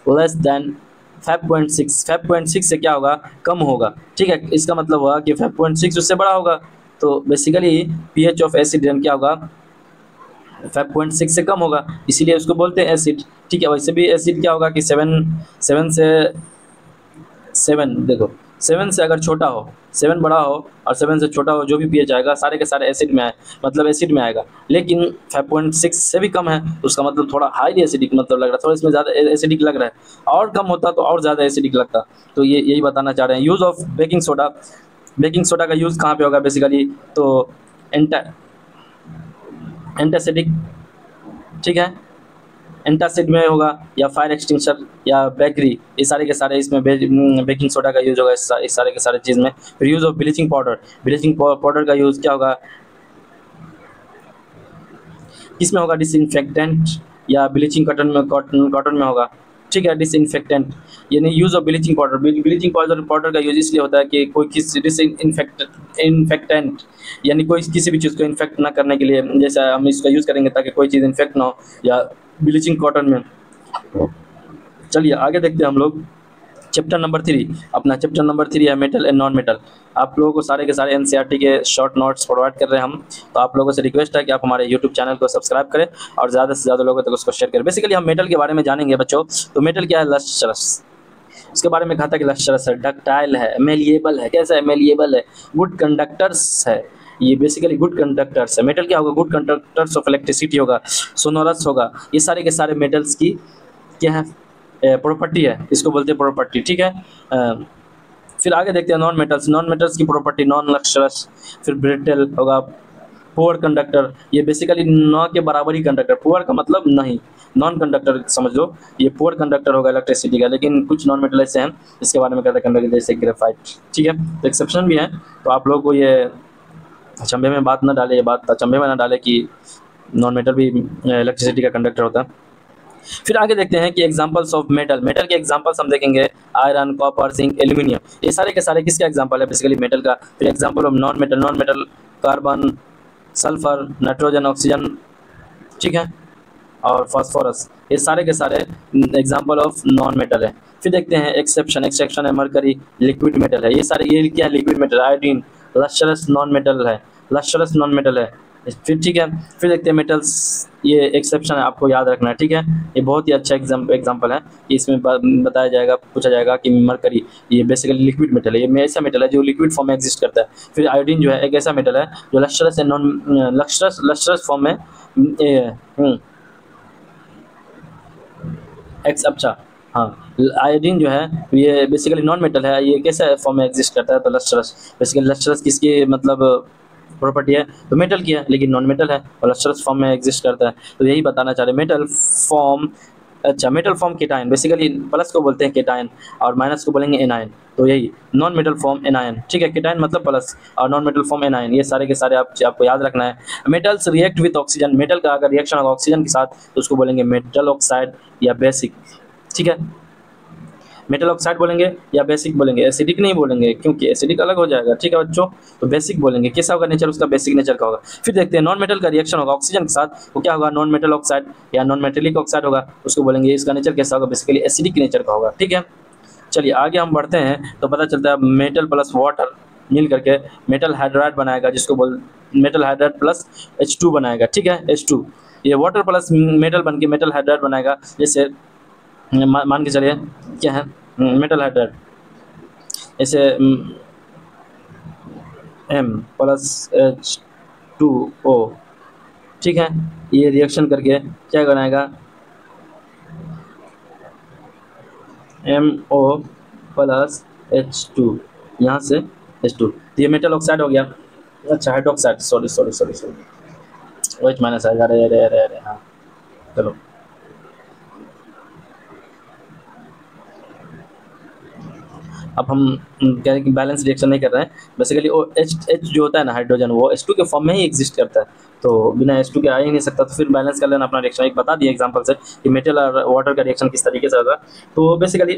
लेस देन 5.6 से क्या होगा, कम होगा, ठीक है, इसका मतलब हुआ कि 5.6 उससे बड़ा होगा, तो basically pH of acid rain क्या होगा, 5.6 से कम होगा, इसीलिए उसको बोलते हैं एसिड, ठीक है। वैसे भी एसिड क्या होगा कि 7 देखो 7 से अगर छोटा हो, 7 बड़ा हो और 7 से छोटा हो, जो भी pH आएगा सारे के सारे एसिड में मतलब एसिड में आएगा, लेकिन 5.6 से भी कम है उसका मतलब थोड़ा हाई एसिडिक मतलब लग रहा है, थोड़ा इसमें ज़्यादा एसिडिक लग रहा है, और कम होता तो और ज़्यादा एसिडिक लगता, तो ये यही बताना चाह रहे हैं। यूज़ ऑफ बेकिंग सोडा का यूज़ कहाँ पे होगा बेसिकली, तो एंटासिडिक, ठीक है, एंटासिड में होगा या फायर एक्सटिंक्शर या बेकरी, ये सारे के सारे इसमें बेकिंग सोडा का यूज़ होगा इस सारे के सारे चीज़ में। फिर यूज़ ऑफ ब्लीचिंग पाउडर का यूज़ क्या होगा, किसमें होगा, डिसइंफेक्टेंट या ब्लीचिंग कॉटन में होगा, ठीक है, डिसइंफेक्टेंट यानी यूज़ ऑफ ब्लीचिंग पाउडर का यूज़ इसलिए होता है कि कोई किसी डिसइंफेक्टेंट यानी कोई किसी भी चीज़ को इन्फेक्ट ना करने के लिए, जैसे हम इसका यूज़ करेंगे ताकि कोई चीज़ इन्फेक्ट ना हो, या ब्लीचिंग कॉटन में। चलिए आगे देखते हैं हम लोग चैप्टर नंबर 3, अपना चैप्टर नंबर 3 है मेटल एंड नॉन मेटल। आप लोगों को सारे के सारे NCERT के शॉर्ट नोट्स प्रोवाइड कर रहे हैं हम, तो आप लोगों से रिक्वेस्ट है कि आप हमारे यूट्यूब चैनल को सब्सक्राइब करें और ज़्यादा से ज़्यादा लोगों तक उसको शेयर करें। बेसिकली हम मेटल के बारे में जानेंगे बच्चों, तो मेटल क्या है, लस्ट्रस, उसके बारे में कहा था कि लस्ट्रस है, डक्टाइल है, मेलिएबल है, कैसा है, मेलिएबल है, गुड कंडक्टर्स है, ये बेसिकली गुड कंडक्टर्स है। मेटल क्या होगा, गुड कंडक्टर्स ऑफ इलेक्ट्रिसिटी होगा, सोनोरस होगा, ये सारे के सारे मेटल्स की क्या है, प्रॉपर्टी है, इसको बोलते हैं प्रॉपर्टी, ठीक है। फिर आगे देखते हैं नॉन मेटल्स की प्रॉपर्टी, नॉन लस्ट्रस, फिर ब्रिटल होगा, पुअर कंडक्टर, ये बेसिकली न के बराबर ही कंडक्टर, पुअर का मतलब नहीं, नॉन कंडक्टर समझ लो, ये पुअर कंडक्टर होगा इलेक्ट्रिसिटी का। लेकिन कुछ नॉन मेटल ऐसे हैं इसके बारे में कहते हैं कंडक्टर, जैसे ग्रेफाइट, ठीक है, तो एक्सेप्शन भी है, तो आप लोग को ये अचंभे में बात न डाले, ये बात अचंभे में न डाले कि नॉन मेटल भी इलेक्ट्रिसिटी का कंडक्टर होता है। फिर आगे देखते हैं कि एग्जांपल्स ऑफ मेटल के एग्जांपल्स हम देखेंगे, आयरन, कॉपर, जिंक, एल्यूमिनियम, ये सारे के सारे किसका एग्जांपल है, बेसिकली मेटल का। फिर example of non metal carbon, sulphur, nitrogen, oxygen, ठीक है, और फास्फोरस, ये सारे के सारे एग्जांपल ऑफ नॉन मेटल है। फिर देखते हैं एक्सेप्शन है, मरकरी लिक्विड मेटल है, ये सारे ये क्या है, liquid metal, iodine lustrous non metal है, फिर ठीक है। फिर देखते हैं मेटल्स, ये एक्सेप्शन है, आपको याद रखना है, ठीक है, ये बहुत ही अच्छा एग्जांपल है, इसमें बताया जाएगा, पूछा जाएगा कि मरकरी ये बेसिकली लिक्विड मेटल है, ये ऐसा मेटल है जो लिक्विड फॉर्म में एग्जिस्ट करता है। फिर आयोडीन जो है एक ऐसा मेटल है जो लस्ट्रस है, नॉन लस्ट्रस फॉर्म में अच्छा, हाँ, आयोडीन जो है ये बेसिकली नॉन मेटल है, ये कैसा फॉर्म में एग्जिस्ट करता है, तो लस्ट्रस, बेसिकली लस्ट्रस किसकी मतलब प्रॉपर्टी है, तो मेटल की है, लेकिन नॉन मेटल है और लस्ट्रस फॉर्म में एग्जिस्ट करता है। तो यही बताना चाह रहे, मेटल फॉर्म अच्छा, metal form cation, basically plus को बोलते हैं केटायन और माइनस को बोलेंगे एनायन। तो यही नॉन मेटल फॉर्म एनायन, ठीक है, केटायन मतलब प्लस और नॉन मेटल फॉर्म एनायन, ये सारे के सारे आपको याद रखना है। Metals react with oxygen, metal का अगर रिएक्शन होगा ऑक्सीजन के साथ तो उसको बोलेंगे मेटल ऑक्साइड या बेसिक, ठीक है। मेटल ऑक्साइड बोलेंगे या बेसिक बोलेंगे, एसिडिक नहीं बोलेंगे क्योंकि एसिडिक अलग हो जाएगा, ठीक है बच्चों। तो बेसिक बोलेंगे, कैसा होगा नेचर उसका, बेसिक नेचर का होगा। फिर देखते हैं नॉन मेटल का रिएक्शन होगा ऑक्सीजन के साथ वो क्या होगा, नॉन मेटल ऑक्साइड या नॉन मेटेलिक ऑक्साइड होगा, उसको बोलेंगे इसका नेचर कैसा होगा, बेसिकली एसिडिक नेचर का होगा, ठीक है। चलिए आगे हम बढ़ते हैं तो पता चलता है मेटल प्लस वाटर मिल करके मेटल हाइड्राइड बनाएगा, जिसको बोल मेटल हाइड्राइड प्लस H2 बनाएगा, ठीक है, H2। ये वाटर प्लस मेटल बन के मेटल हाइड्राइड बनाएगा, जैसे मान के चलिए क्या है मेटल हाइड्राइड, जैसे M प्लस H2O, ठीक है। ये रिएक्शन करके क्या बनाएगा, MO प्लस H2, यहाँ से H2, तो ये मेटल ऑक्साइड हो गया। अच्छा hydroxide, sorry sorry sorry sorry, OH minus आएगा, अरे अरे अरे अरे हाँ, चलो अब हम कह रहे हैं कि बैलेंस रिएक्शन नहीं कर रहे हैं, बेसिकली वो H जो होता है ना हाइड्रोजन, वो H2 के फॉर्म में ही एग्जिस्ट करता है, तो बिना H2 के आ ही नहीं सकता। तो फिर बैलेंस कर लेना अपना रिएक्शन, एक बता दिया एग्जांपल से कि मेटल और वाटर का रिएक्शन किस तरीके से होगा। तो बेसिकली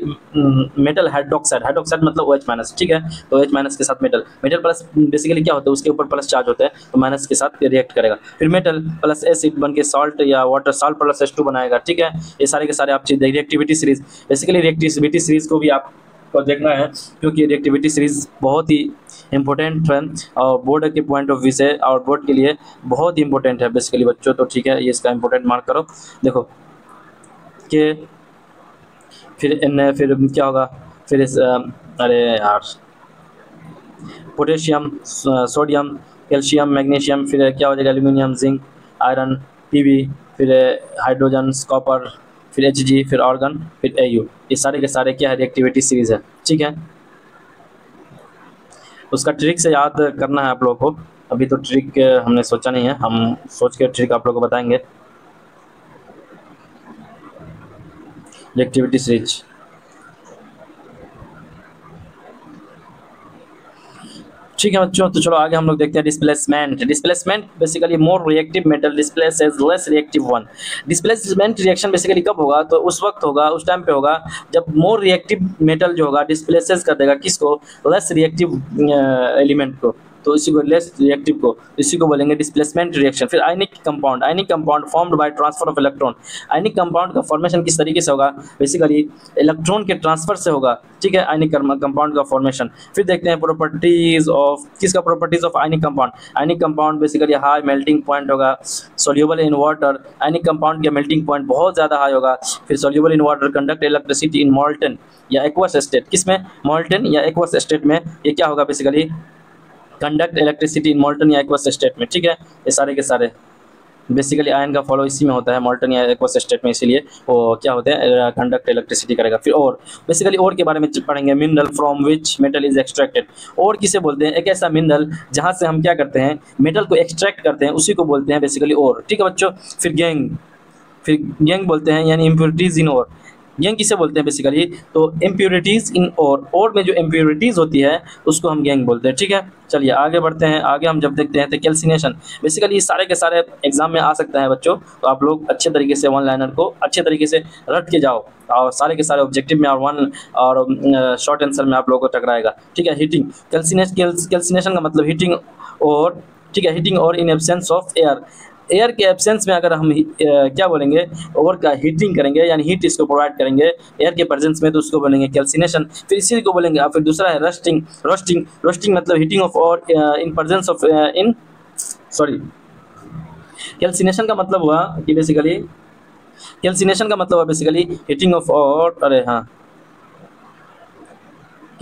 मेटल हाइड्रोक्साइड, हाइड्रोक्साइड मतलब OH माइनस, ठीक है। तो OH माइनस के साथ मेटल, मेटल प्लस बेसिकली क्या होता है, उसके ऊपर प्लस चार्ज होता है तो माइनस के साथ रिएक्ट करेगा। फिर मेटल प्लस एसिड बन के सॉल्ट या वाटर, सॉल्ट प्लस H2 बनाएगा, ठीक है। ये सारे के सारे आप चीज reactivity series, basically reactivity series को भी आप को देखना है क्योंकि रिएक्टिविटी सीरीज बहुत ही इंपॉर्टेंट है और बोर्ड के पॉइंट ऑफ व्यू से और बोर्ड के लिए बहुत ही इंपॉर्टेंट है बेसिकली बच्चों। तो ठीक है, ये इसका इंपॉर्टेंट मार्क करो। देखो कि फिर क्या होगा, फिर अरे यार, पोटेशियम, सोडियम, कैल्शियम, मैग्नीशियम, फिर क्या हो जाएगा, एल्यूमिनियम, जिंक, आयरन, पीबी, फिर हाइड्रोजन, कॉपर, फिर Hg, फिर ऑर्गन, फिर Au, ये सारे के सारे क्या है रिएक्टिविटी सीरीज है, ठीक है। उसका ट्रिक से याद करना है आप लोगों को, अभी तो ट्रिक हमने सोचा नहीं है, हम सोच के ट्रिक आप लोगों को बताएंगे। रिएक्टिविटी सीरीज, ठीक है बच्चों। तो चलो आगे हम लोग देखते हैं displacement. Displacement basically more reactive metal displaces less reactive one. Displacement reaction basically कब होगा, तो उस वक्त होगा, उस टाइम पे होगा जब मोर रिएक्टिव मेटल जो होगा डिस्प्लेसेस कर देगा किसको, लेस रिएक्टिव एलिमेंट को, तो इसी को लेस रिएक्टिव को, इसी को बोलेंगे डिस्प्लेसमेंट रिएक्शन। फिर आयनिक compound, ionic compound formed by transfer of electron. Ionic compound का फॉर्मेशन किस तरीके से होगा, बेसिकली इलेक्ट्रॉन के ट्रांसफर से होगा, ठीक है, आयनिक कंपाउंड का फॉर्मेशन। फिर देखते हैं प्रॉपर्टीज ऑफ किसका, properties of ionic compound. Ionic compound basically high melting point होगा, soluble in water. Ionic compound का मेल्टिंग पॉइंट बहुत ज़्यादा हाई होगा। फिर soluble in water, conduct electricity in molten या एक्वस स्टेट, किसमें, मॉल्टन या एक्वस स्टेट में ये क्या होगा, basically conduct electricity in molten या एक्वस स्टेट में, ठीक है। ये सारे के सारे बेसिकली आयन का फॉलो इसी में होता है, मॉल्टन या एक्वस स्टेट में, इसीलिए वो क्या होते हैं, कंडक्ट इलेक्ट्रिसिटी करेगा। फिर और बेसिकली और के बारे में पढ़ेंगे, mineral from which metal is extracted. और किसे बोलते हैं, एक ऐसा मिनरल जहाँ से हम क्या करते हैं, मेटल को एक्सट्रैक्ट करते हैं, उसी को बोलते हैं बेसिकली और, ठीक है बच्चों। फिर गैंग बोलते हैं, यानी इम्प्योरिटीज इन और। गैंग किसे बोलते हैं बेसिकली, तो इम्प्योरिटीज इन और में जो इम्प्योरिटीज होती है उसको हम गैंग बोलते हैं, ठीक है। चलिए आगे बढ़ते हैं। आगे हम जब देखते हैं तो कैल्सिनेशन, बेसिकली सारे के सारे एग्जाम में आ सकता है बच्चों, तो आप लोग अच्छे तरीके से वन लाइनर को अच्छे तरीके से रट के जाओ और सारे के सारे ऑब्जेक्टिव में और वन और शॉर्ट आंसर में आप लोगों को टकराएगा, ठीक है। हीटिंग, कैल्सिनेशन का मतलब हीटिंग और, ठीक है, हीटिंग और in absence of air. Air के एब्सेंस में अगर हम क्या बोलेंगे, ओवर का हीटिंग करेंगे, यानी हीट इसको प्रोवाइड करेंगे एयर के प्रेजेंस में, तो उसको बोलेंगे कैल्सिनेशन। फिर इसी को बोलेंगे, और फिर दूसरा है रोस्टिंग। रोस्टिंग मतलब हीटिंग ऑफ और in presence of in sorry, calcination का मतलब हुआ कि बेसिकली, कैल्सिनेशन का मतलब हुआ बेसिकली हीटिंग ऑफ और, अरे हाँ,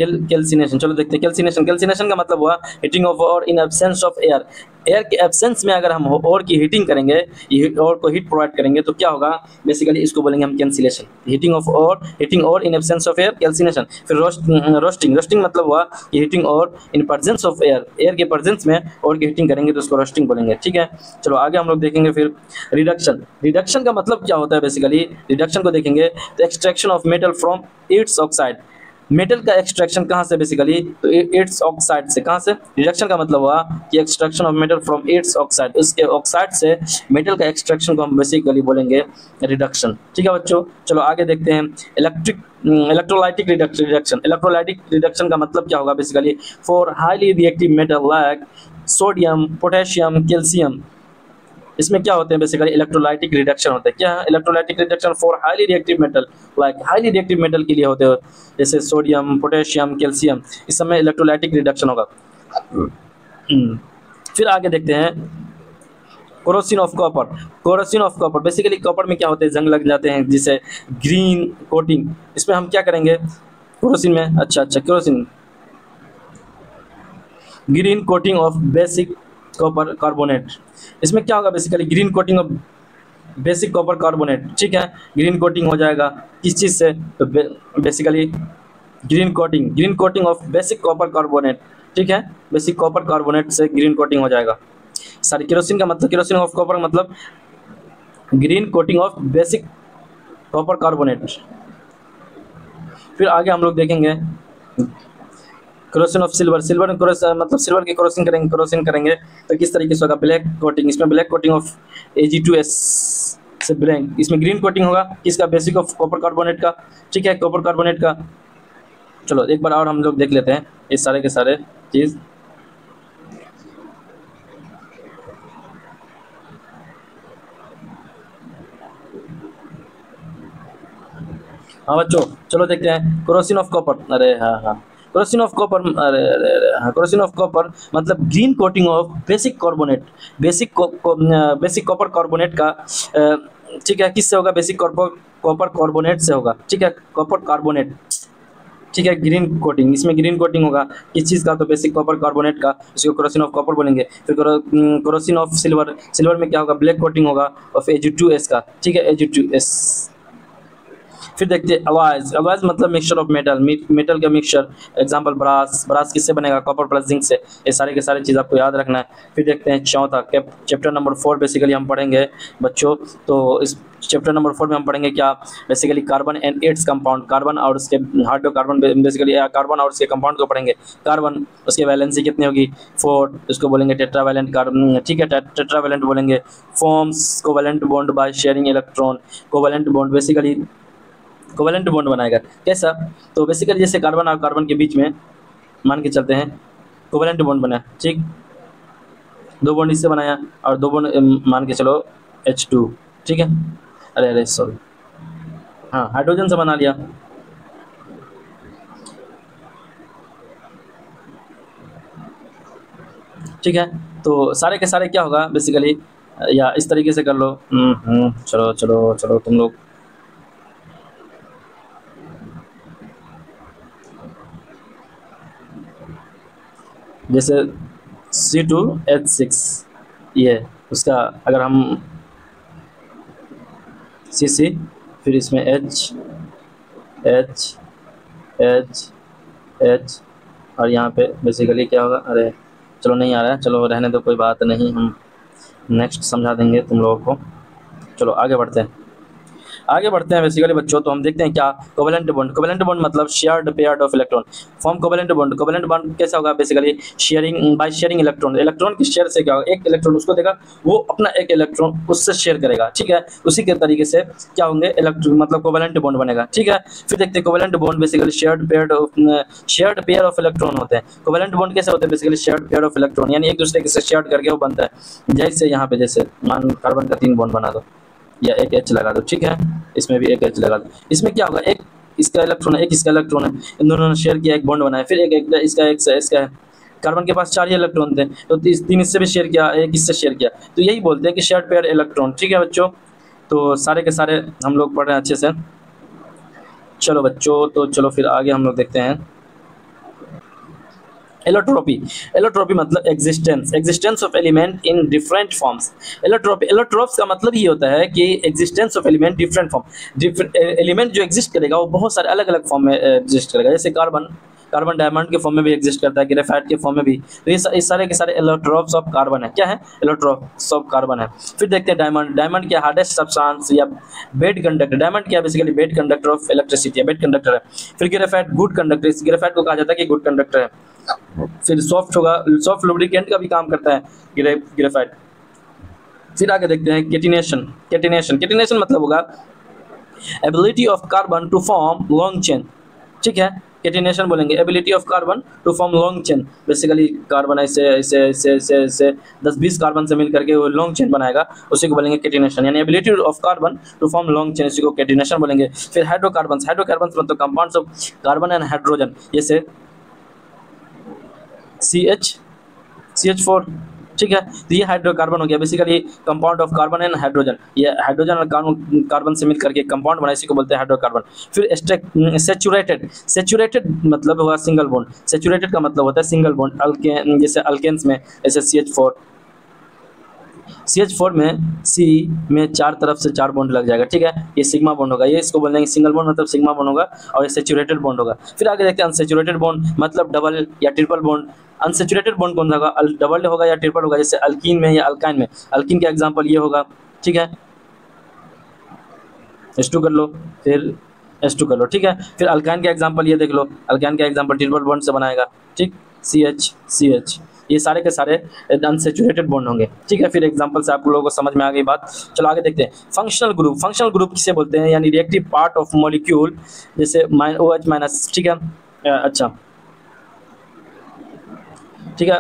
कैल्सिनेशन। चलो देखते हैं कैल्सिनेशन। कैल्सिनेशन का मतलब हुआ हीटिंग ऑफ और in absence of air. Air के एब्सेंस में अगर हम और की हीटिंग करेंगे, और को हीट प्रोवाइड करेंगे तो क्या होगा, बेसिकली इसको बोलेंगे हम कैंसिलेशन। हीटिंग और in absence of air calcination. फिर रोस्टिंग। रोस्टिंग मतलब हुआ कि हीटिंग और in presence of air, air के प्रेजेंस में और की हीटिंग करेंगे तो उसको रोस्टिंग बोलेंगे। ठीक है, चलो आगे हम लोग देखेंगे। फिर रिडक्शन। रिडक्शन का मतलब क्या होता है, बेसिकली रिडक्शन को देखेंगे तो extraction of metal from its oxide. Metal का एक्सट्रैक्शन कहाँ से, बेसिकली तो इट्स ऑक्साइड से। कहाँ से, रिडक्शन का मतलब हुआ कि extraction of metal from its oxide, उसके ऑक्साइड से मेटल का एक्सट्रैक्शन को हम बेसिकली बोलेंगे रिडक्शन। ठीक है बच्चों, चलो आगे देखते हैं। Electrolytic reduction. इलेक्ट्रोलाइटिक रिडक्शन का मतलब क्या होगा, basically for highly reactive metal like sodium, potassium, calcium, इसमें क्या होते हैं, बेसिकली इलेक्ट्रोलाइटिक रिडक्शन होता है। क्या है electrolytic reduction, for highly reactive metal like highly reactive metal के लिए होते हैं, जैसे सोडियम, पोटेशियम, कैल्शियम, इस समय इलेक्ट्रोलाइटिक रिडक्शन होगा। फिर आगे देखते हैं corrosion of copper. Corrosion of copper, basically copper में क्या होते हैं, जंग लग जाते हैं, जिसे ग्रीन कोटिंग, इसमें हम क्या करेंगे कोरोसिन में, अच्छा corrosion green coating of basic copper carbonate. इसमें क्या होगा, basically green coating of basic copper carbonate. ठीक है, ग्रीन कोटिंग हो जाएगा किस चीज़ से, तो basically green coating of basic copper carbonate. ठीक है, बेसिक कॉपर कार्बोनेट से ग्रीन कोटिंग हो जाएगा। सॉरी, केरोसिन का मतलब, केरोसिन ऑफ कॉपर का मतलब green coating of basic copper carbonate. फिर आगे हम लोग देखेंगे क्रोसिन ऑफ सिल्वर। सिल्वर मतलब सिल्वर की क्रोसिन करेंगे तो किस तरीके से होगा, ब्लैक कोटिंग। इसमें ब्लैक कोटिंग ऑफ Ag2S से ब्लैक, इसमें ग्रीन कोटिंग होगा किसका, बेसिक ऑफ कॉपर कार्बोनेट का। ठीक है, कॉपर कार्बोनेट का। चलो एक बार और हम लोग देख लेते हैं ये सारे के सारे चीज़। हाँ बच्चों, चलो देखते हैं क्रोसिन ऑफ कॉपर। अरे हाँ, क्रोसिन ऑफ कॉपर, हाँ, क्रोसिन ऑफ कॉपर मतलब green coating of basic carbonate. Basic copper carbonate का ठीक है, किससे होगा, बेसिक कॉपर कार्बोनेट से होगा। ठीक है, कॉपर कार्बोनेट। ठीक है, ग्रीन कोटिंग, इसमें ग्रीन कोटिंग होगा किस चीज़ का, तो बेसिक कॉपर कार्बोनेट का, इसको क्रोसिन ऑफ कॉपर बोलेंगे। फिर क्रोसिन ऑफ सिल्वर। सिल्वर में क्या होगा, ब्लैक कोटिंग होगा ऑफ Ag2S का। ठीक है, Ag2S। फिर देखते हैं अलॉयज। अलॉयज मतलब मिक्सचर ऑफ मेटल का मिक्सचर। एग्जांपल ब्रास किससे बनेगा, कॉपर प्लस जिंक से। ये सारे के सारे चीज़ आपको याद रखना है। फिर देखते हैं चौथा चैप्टर नंबर 4 बेसिकली हम पढ़ेंगे बच्चों। तो इस चैप्टर नंबर 4 में हम पढ़ेंगे क्या, basically carbon and its compound. Carbon और उसके हाइड्रोकार्बन, बेसिकली कार्बन और उसके कंपाउंड को पढ़ेंगे। कार्बन, उसकी वैलेंसी कितनी होगी, 4, उसको बोलेंगे टेट्रावैलेंट कार्बन। ठीक है, टेट्रावैलेंट बोलेंगे। Forms covalent bond by sharing electron. Covalent bond basically covalent bond बनाएगा कैसा, तो बेसिकली जैसे कार्बन और कार्बन के बीच में मान के चलते हैं कोवैलेंट बॉन्ड बना। ठीक, 2 बॉन्ड इससे बनाया और 2 बॉन्ड मान के चलो H2। ठीक है, अरे सॉरी, हाँ, हाइड्रोजन से बना लिया। ठीक है, तो सारे के सारे क्या होगा बेसिकली, या इस तरीके से कर लो। चलो चलो चलो तुम लोग, जैसे C2H6 ये उसका, अगर हम CC, फिर इसमें H और यहाँ पे बेसिकली क्या होगा, अरे चलो नहीं आ रहा है, चलो रहने दो, कोई बात नहीं, हम नेक्स्ट समझा देंगे तुम लोगों को। चलो आगे बढ़ते हैं बेसिकली बच्चों। तो हम देखते हैं क्या, कोवैलेंट बॉन्ड। कोवैलेंट बॉन्ड मतलब shared pair of electron. Form covalent bond. Covalent bond कैसा होगा, basically sharing by sharing electron. Electron की शेयर से क्या होगा, एक इलेक्ट्रॉन उसको देगा, वो अपना एक इलेक्ट्रॉन उससे शेयर करेगा। ठीक है, उसी के तरीके से क्या होंगे, इलेक्ट्रॉन मतलब कोवैलेंट बॉन्ड बनेगा। ठीक है, फिर देखते हैं covalent bond basically shared pair of electron होते हैं। कोवैलेंट बॉन्ड कैसे होते हैं, basically shared pair of electron, यानी एक दूसरे के से शेयर करके वो बनता है। जैसे यहाँ पे जैसे मान कार्बन का 3 बॉन्ड बना दो या एक H लगा दो। ठीक है, इसमें भी एक H लगा दो। इसमें क्या होगा, एक इसका इलेक्ट्रॉन है, एक इसका इलेक्ट्रॉन है, इन दोनों ने शेयर किया, एक बॉन्ड बनाया। फिर एक इसका है। कार्बन के पास 4 ही इलेक्ट्रॉन थे, तो 3 इससे भी शेयर किया, एक इससे शेयर किया, तो यही बोलते हैं कि शेयर्ड पेयर इलेक्ट्रॉन। ठीक है बच्चों, तो सारे के सारे हम लोग पढ़ रहे हैं अच्छे से। चलो बच्चों, तो चलो फिर आगे हम लोग देखते हैं। एलोट्रोपी, एलोट्रोपी मतलब existence, existence of element in different forms. Allotropy, allotropes का मतलब ये होता है कि existence of element different form, different element जो एग्जिस्ट करेगा वो बहुत सारे अलग अलग फॉर्म में एग्जिस्ट करेगा। जैसे कार्बन, कार्बन डायमंड के फॉर्म में भी एग्जिस्ट करता है, ग्रेफाइट के फॉर्म में भी। तो ये सारे के सारे एलोट्रोप्स ऑफ कार्बन है। क्या है? एलोट्रोप्स ऑफ कार्बन है। फिर देखते हैं डायमंड, डायमंड क्या हार्डेस्ट सब्सटेंस या बेड कंडक्टर, डायमंड क्या basically bad conductor of electricity है, बेड कंडक्टर है। फिर ग्रेफाइट गुड कंडक्टर, इस ग्रेफाइट को कहा जाता है कि गुड कंडक्टर है। फिर सॉफ्ट होगा, सॉफ्ट लुब्रिकेंट का भी काम करता है ग्रेफाइट। फिर आगे देखते हैं केटिनेशन, केटिनेशन, केटिनेशन मतलब होगा ability of carbon to form long chain. ठीक है, केटिनेशन बोलेंगे ability of carbon to form long chain. Basically carbon ऐसे ऐसे ऐसे ऐसे ऐसे 10-20 कार्बन से मिल करके वो लॉन्ग चेन बनाएगा, उसी को बोलेंगे केटिनेशन, यानी ability of carbon to form long chain, इसी को केटिनेशन बोलेंगे। फिर हाइड्रोकार्बन्स, हाइड्रोकार्बन्स मतलब compounds of carbon and hydrogen, जैसे CH4। ठीक है, तो ये हाइड्रोकार्बन हो गया, basically compound of carbon and hydrogen. ये हाइड्रोजन और कार्बन से मिलकर के कंपाउंड बना, इसी को बोलते हैं हाइड्रोकार्बन। फिर सेचुरेटेड, सेचुरेटेड मतलब होगा सिंगल बॉन्ड, सेचुरेटेड का मतलब होता है सिंगल बॉन्ड। अल्केन, जैसे अल्केन्स में जैसे CH4, CH4 में C में 4 तरफ से 4 बॉन्ड लग जाएगा। ठीक है, ये सिग्मा बॉन्ड होगा, ये इसको बोलेंगे सिंगल बॉन्ड मतलब सिग्मा बॉन्ड होगा, और ये सेचुरेटेड बॉन्ड होगा। फिर आगे देखते हैं अनसेचुरेटेड बॉन्ड मतलब डबल या ट्रिपल बॉन्ड। अनसेचुरेटेड बॉन्ड कौन सा होगा? डबल होगा या ट्रिपल होगा, जैसे अल्कीन में या अल्काइन में। अल्कीन का एग्जाम्पल ये होगा। ठीक है, H2 कर लो, फिर H2 कर लो। ठीक है, फिर अल्काइन का एग्जाम्पल ये देख लो, अल्काइन का एग्जाम्पल ट्रिपल बॉन्ड से बनाएगा। ठीक, CH, ये सारे के सारे अनसेचुरेटेड बॉन्ड होंगे। ठीक है, फिर एग्जांपल से आप लोगों को समझ में आ गई बात। चलो आगे देखते हैं फंक्शनल ग्रुप, फंक्शनल ग्रुप किसे बोलते हैं? यानी रिएक्टिव पार्ट ऑफ मॉलिक्यूल, जैसे OH माइनस। ठीक है, अच्छा ठीक है,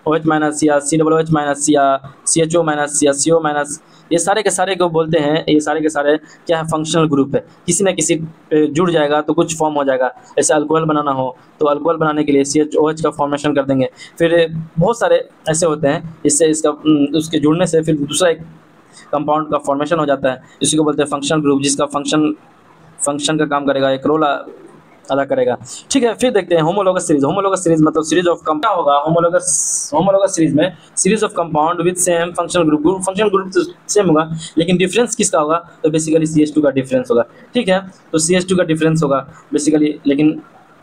OH माइनस या COOH माइनस या CHO माइनस या CO माइनस, ये सारे के सारे को बोलते हैं, ये सारे के सारे क्या है? फंक्शनल ग्रुप है। किसी न किसी पे जुड़ जाएगा तो कुछ फॉर्म हो जाएगा। जैसे अल्कोहल बनाना हो तो अल्कोहल बनाने के लिए CHOH का फॉर्मेशन कर देंगे। फिर बहुत सारे ऐसे होते हैं जिससे इसका उसके जुड़ने से फिर दूसरा एक कंपाउंड का फॉर्मेशन हो जाता है, इसी को बोलते हैं फंक्शनल ग्रुप, जिसका फंक्शन का काम करेगा, एक रोल अदा करेगा। ठीक है, फिर देखते हैं होमोलोगस सीरीज, होमोलोगस सीरीज मतलब सीरीज ऑफ क्या होगा? होमोलोगस सीरीज में series of compound with same functional group, functional group तो सेम होगा, लेकिन डिफरेंस किसका होगा? तो बेसिकली CH2 का डिफरेंस होगा। ठीक है, तो CH2 का डिफरेंस होगा बेसिकली, लेकिन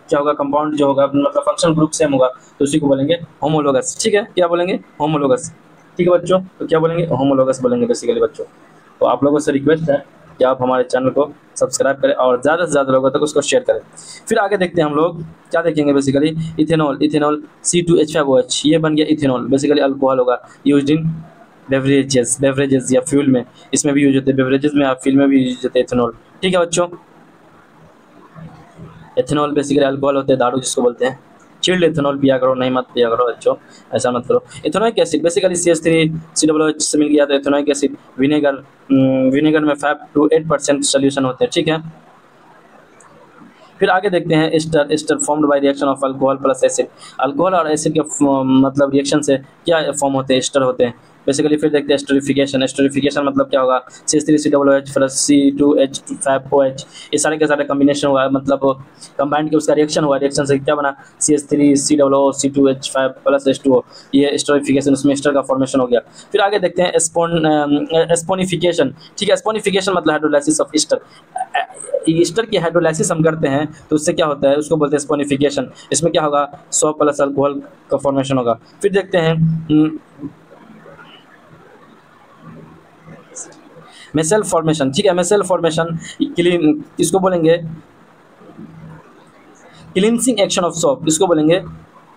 क्या होगा? कंपाउंड जो होगा मतलब फंक्शनल ग्रुप सेम होगा, तो उसी को बोलेंगे होमोलोगस। ठीक है, क्या बोलेंगे? होमोलोगस। ठीक है बच्चों, तो क्या बोलेंगे? होमोलोगस बोलेंगे बेसिकली बच्चों। तो आप लोगों से रिक्वेस्ट है कि आप हमारे चैनल को सब्सक्राइब करें और ज़्यादा से ज़्यादा लोगों तक उसको शेयर करें। फिर आगे देखते हैं हम लोग क्या देखेंगे बेसिकली, इथेनॉल, इथेनॉल C2H5OH, ये बन गया इथेनॉल, बेसिकली अल्कोहल होगा, यूज्ड इन बेवरेजेस या फ्यूल में, इसमें भी यूज होते हैं, बेवरेजेस में या फ्यूल में भी यूज होते हैं इथेनॉल। ठीक है बच्चों, इथेनॉल बेसिकली अल्कोहल होते हैं, दारू जिसको बोलते हैं। चिल्ड इथेनॉल पिया करो, नहीं मत पिया करो बच्चों, ऐसा मत करो। इथेनॉइक एसिड बेसिकली CH3COOH से मिल गया, तो इथेनॉइक एसिड विनेगर, विनेगर में 5 to 8% सोल्यूशन होते हैं। ठीक है, फिर आगे देखते हैं ester, ester formed by reaction of alcohol plus acid, alcohol और एसिड के मतलब रिएक्शन से क्या फॉर्म होते हैं? एस्टर होते हैं बेसिकली। फिर देखते हैं एस्टरिफिकेशन, एस्टरिफिकेशन मतलब क्या होगा? CH3COOH प्लस C2H5OH, ये सारे के सारे कॉम्बिनेशन हुआ, मतलब कंबाइंड के उसका रिएक्शन हुआ, रिएक्शन से क्या बना? CH3COOH C2H5 प्लस H2O, ये एस्टरिफिकेशन, उसमें एस्टर का फॉर्मेशन हो गया। फिर आगे देखते हैं एस्पोनिफिकेशन। ठीक है, एस्पोनिफिकेशन मतलब हाइड्रोलाइसिस ऑफ एस्टर, ईस्टर की हाइड्रोलाइसिस हम करते हैं तो उससे क्या होता है? उसको बोलते हैं स्पोनिफिकेशन। इसमें क्या होगा? 100 प्लस अल्कोहल का फॉर्मेशन होगा। फिर देखते हैं मेसेल फॉर्मेशन। ठीक है, मेसेल फॉर्मेशन इसको बोलेंगे क्लींसिंग एक्शन ऑफ सोप, इसको बोलेंगे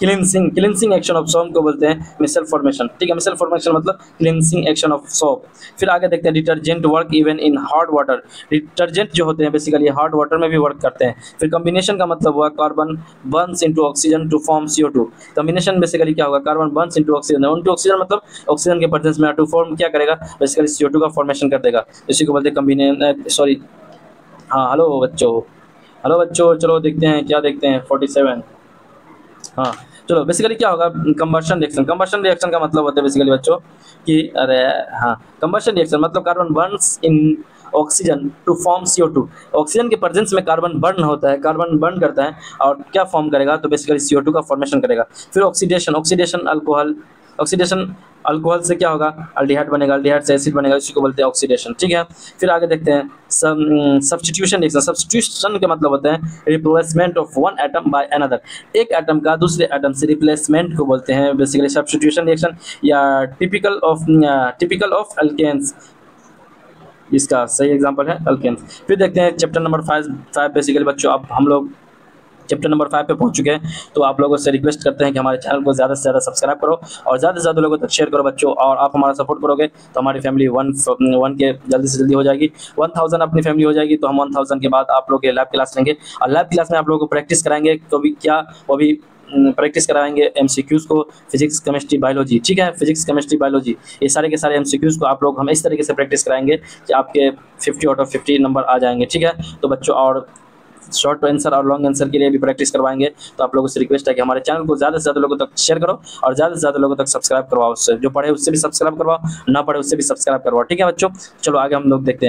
क्लींसिंग एक्शन ऑफ सोप को बोलते हैं मेसेल फॉर्मेशन। ठीक है, मेसेल फॉर्मेशन मतलब क्लींसिंग एक्शन ऑफ सोप। फिर आगे देखते हैं detergent work even in hot water, detergent जो होते हैं बेसिकली हॉट वाटर में भी वर्क करते हैं। फिर कॉम्बिनेशन का मतलब हुआ carbon burns into oxygen to form CO2, combination basically क्या होगा? Carbon burns into oxygen, into oxygen मतलब ऑक्सीजन के प्रेजेंस में टू फॉर्म क्या करेगा? बेसिकली CO2 का फॉर्मेशन कर देगा, इसी को बोलते हैं कॉम्बिनेशन। सॉरी, हाँ हेलो बच्चों, चलो देखते हैं क्या देखते हैं 47। हाँ चलो, बेसिकली क्या होगा? कंबशन रिएक्शन, कंबशन रिएक्शन का मतलब होता है बेसिकली बच्चों कि अरे हाँ, कंबशन रिएक्शन मतलब carbon burns in oxygen to form CO2। Oxygen के प्रेजेंस में कार्बन बर्न होता है, कार्बन बर्न करता है और क्या फॉर्म करेगा, तो बेसिकली CO2 का फॉर्मेशन करेगा। फिर oxidation, oxidation alcohol, oxidation alcohol से क्या होगा, अल्डिहाइड बनेगा, अल्डिहाइड से एसिड बनेगा, इसी को बोलते हैं ऑक्सीडेशन। ठीक है, फिर आगे देखते हैं सब्स्टिट्यूशन रिएक्शन। सब्स्टिट्यूशन का मतलब होता है replacement of one atom by another, एक एटम का दूसरे एटम से रिप्लेसमेंट को बोलते हैं बेसिकली सब्स्टिट्यूशन रिएक्शन, या टिपिकल ऑफ अल्केन्स, इसका सही एग्जांपल है अल्केन्स। फिर देखते हैं चैप्टर नंबर 5 बेसिकली बच्चों, अब हम लोग चैप्टर नंबर 5 पे पहुंच चुके हैं। तो आप लोगों से रिक्वेस्ट करते हैं कि हमारे चैनल को ज़्यादा से ज़्यादा सब्सक्राइब करो और ज़्यादा से ज़्यादा लोगों तक शेयर करो बच्चों, और आप हमारा सपोर्ट करोगे तो हमारी फैमिली 1 के जल्दी से जल्दी हो जाएगी। 1000 अपनी फैमिली हो जाएगी तो हम 1000 के बाद आप लोग के लैब क्लास लेंगे, और लैब क्लास में आप लोगों को प्रैक्टिस कराएंगे, तो भी क्या वो भी प्रैक्टिस कराएंगे MCQs को, फिजिक्स केमिस्ट्री बायोलॉजी। ठीक है, फिजिक्स केमिस्ट्री बायोलॉजी ये सारे के सारे MCQs को आप लोग हम इस तरीके से प्रैक्टिस कराएंगे कि आपके 50 आउट ऑफ 50 नंबर आ जाएंगे। ठीक है, तो बच्चों और शॉर्ट आंसर और लॉन्ग आंसर के लिए भी प्रैक्टिस करवाएंगे। तो आप लोगों से रिक्वेस्ट है कि हमारे चैनल को ज़्यादा से ज़्यादा लोगों तक शेयर करो और ज़्यादा से ज़्यादा लोगों तक सब्सक्राइब करवाओ, उससे जो पढ़े उससे भी सब्सक्राइब करवाओ, ना पढ़े उससे भी सब्सक्राइब करवाओ। ठीक है बच्चों, चलो आगे हम लोग देखते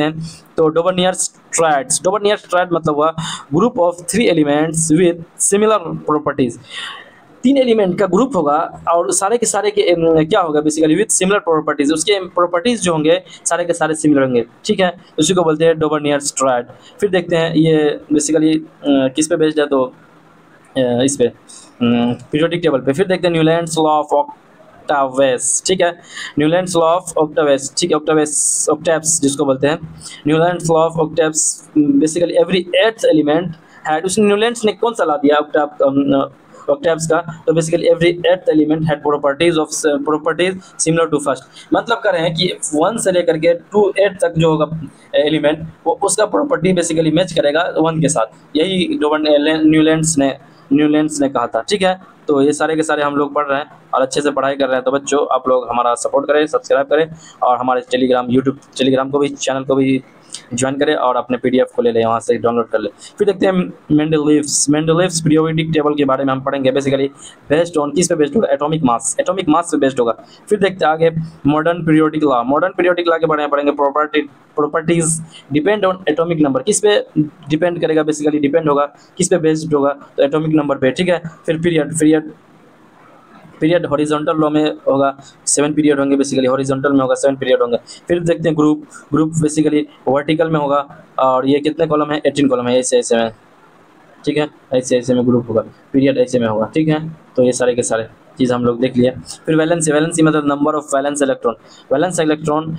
हैं। तो डोबरनियर्स ट्रायड मतलब हुआ group of 3 elements with similar properties. 3 element का ग्रुप होगा और सारे के सारे के क्या होगा बेसिकली विद सिमिलर प्रॉपर्टीज, उसके प्रॉपर्टीज जो होंगे सारे के सारे सिमिलर होंगे। ठीक है, उसी को बोलते हैं डोबरनियर्स ट्रायड। फिर देखते हैं ये बेसिकली किस पे बेस्ड है, तो इस पे पीरियोडिक टेबल पे। फिर देखते हैं न्यूलैंड्स लॉ ऑफ ऑक्टावेस। ठीक है, न्यूलैंड्स लॉ ऑफ ऑक्टावेस। ठीक है, ऑक्टेव्स जिसको बोलते हैं, Newlands law of octaves basically every 8th element had, उस न्यूलैंड्स ने कौन सा ला दिया ऑक्टेव्स का, तो basically every 8th element had properties similar to first. मतलब कर रहे हैं कि 1 से लेकर के 2 8 तक जो होगा एलिमेंट वो उसका प्रॉपर्टी बेसिकली मैच करेगा 1 के साथ, यही न्यूलैंड्स ने कहा था। ठीक है, तो ये सारे के सारे हम लोग पढ़ रहे हैं और अच्छे से पढ़ाई कर रहे हैं। तो बच्चों आप लोग हमारा सपोर्ट करें, सब्सक्राइब करें और हमारे यूट्यूब टेलीग्राम को भी चैनल को भी ज्वाइन करें और अपने PDF को ले लें, वहाँ से डाउनलोड कर ले। फिर देखते हैं मेंडलीव्स पीरियोडिक टेबल के बारे में हम पढ़ेंगे, बेसिकली बेस्ड ऑन किस पे बेस्ड होगा, एटॉमिक मास पे बेस्ड होगा। फिर देखते हैं आगे मॉडर्न पीरियोडिक लॉ के बारे में पढ़ेंगे, properties depend on atomic number, किस पे डिपेंड करेगा, बेसिकली डिपेंड होगा किस पे बेस्ड होगा, तो एटॉमिक नंबर पे। ठीक है, फिर पीरियड हॉरिजॉन्टल लॉ में होगा 7 पीरियड होंगे, बेसिकली हॉरिजॉन्टल में होगा 7 पीरियड होंगे। फिर देखते हैं ग्रुप बेसिकली वर्टिकल में होगा और ये कितने कॉलम है, 18 कॉलम है, ऐसे में। ठीक है, ऐसे में ग्रुप होगा, पीरियड ऐसे में होगा। ठीक है, तो ये सारे के सारे चीज़ हम लोग देख लिए। फिर वैलेंसी मतलब नंबर ऑफ वैलेंस इलेक्ट्रॉन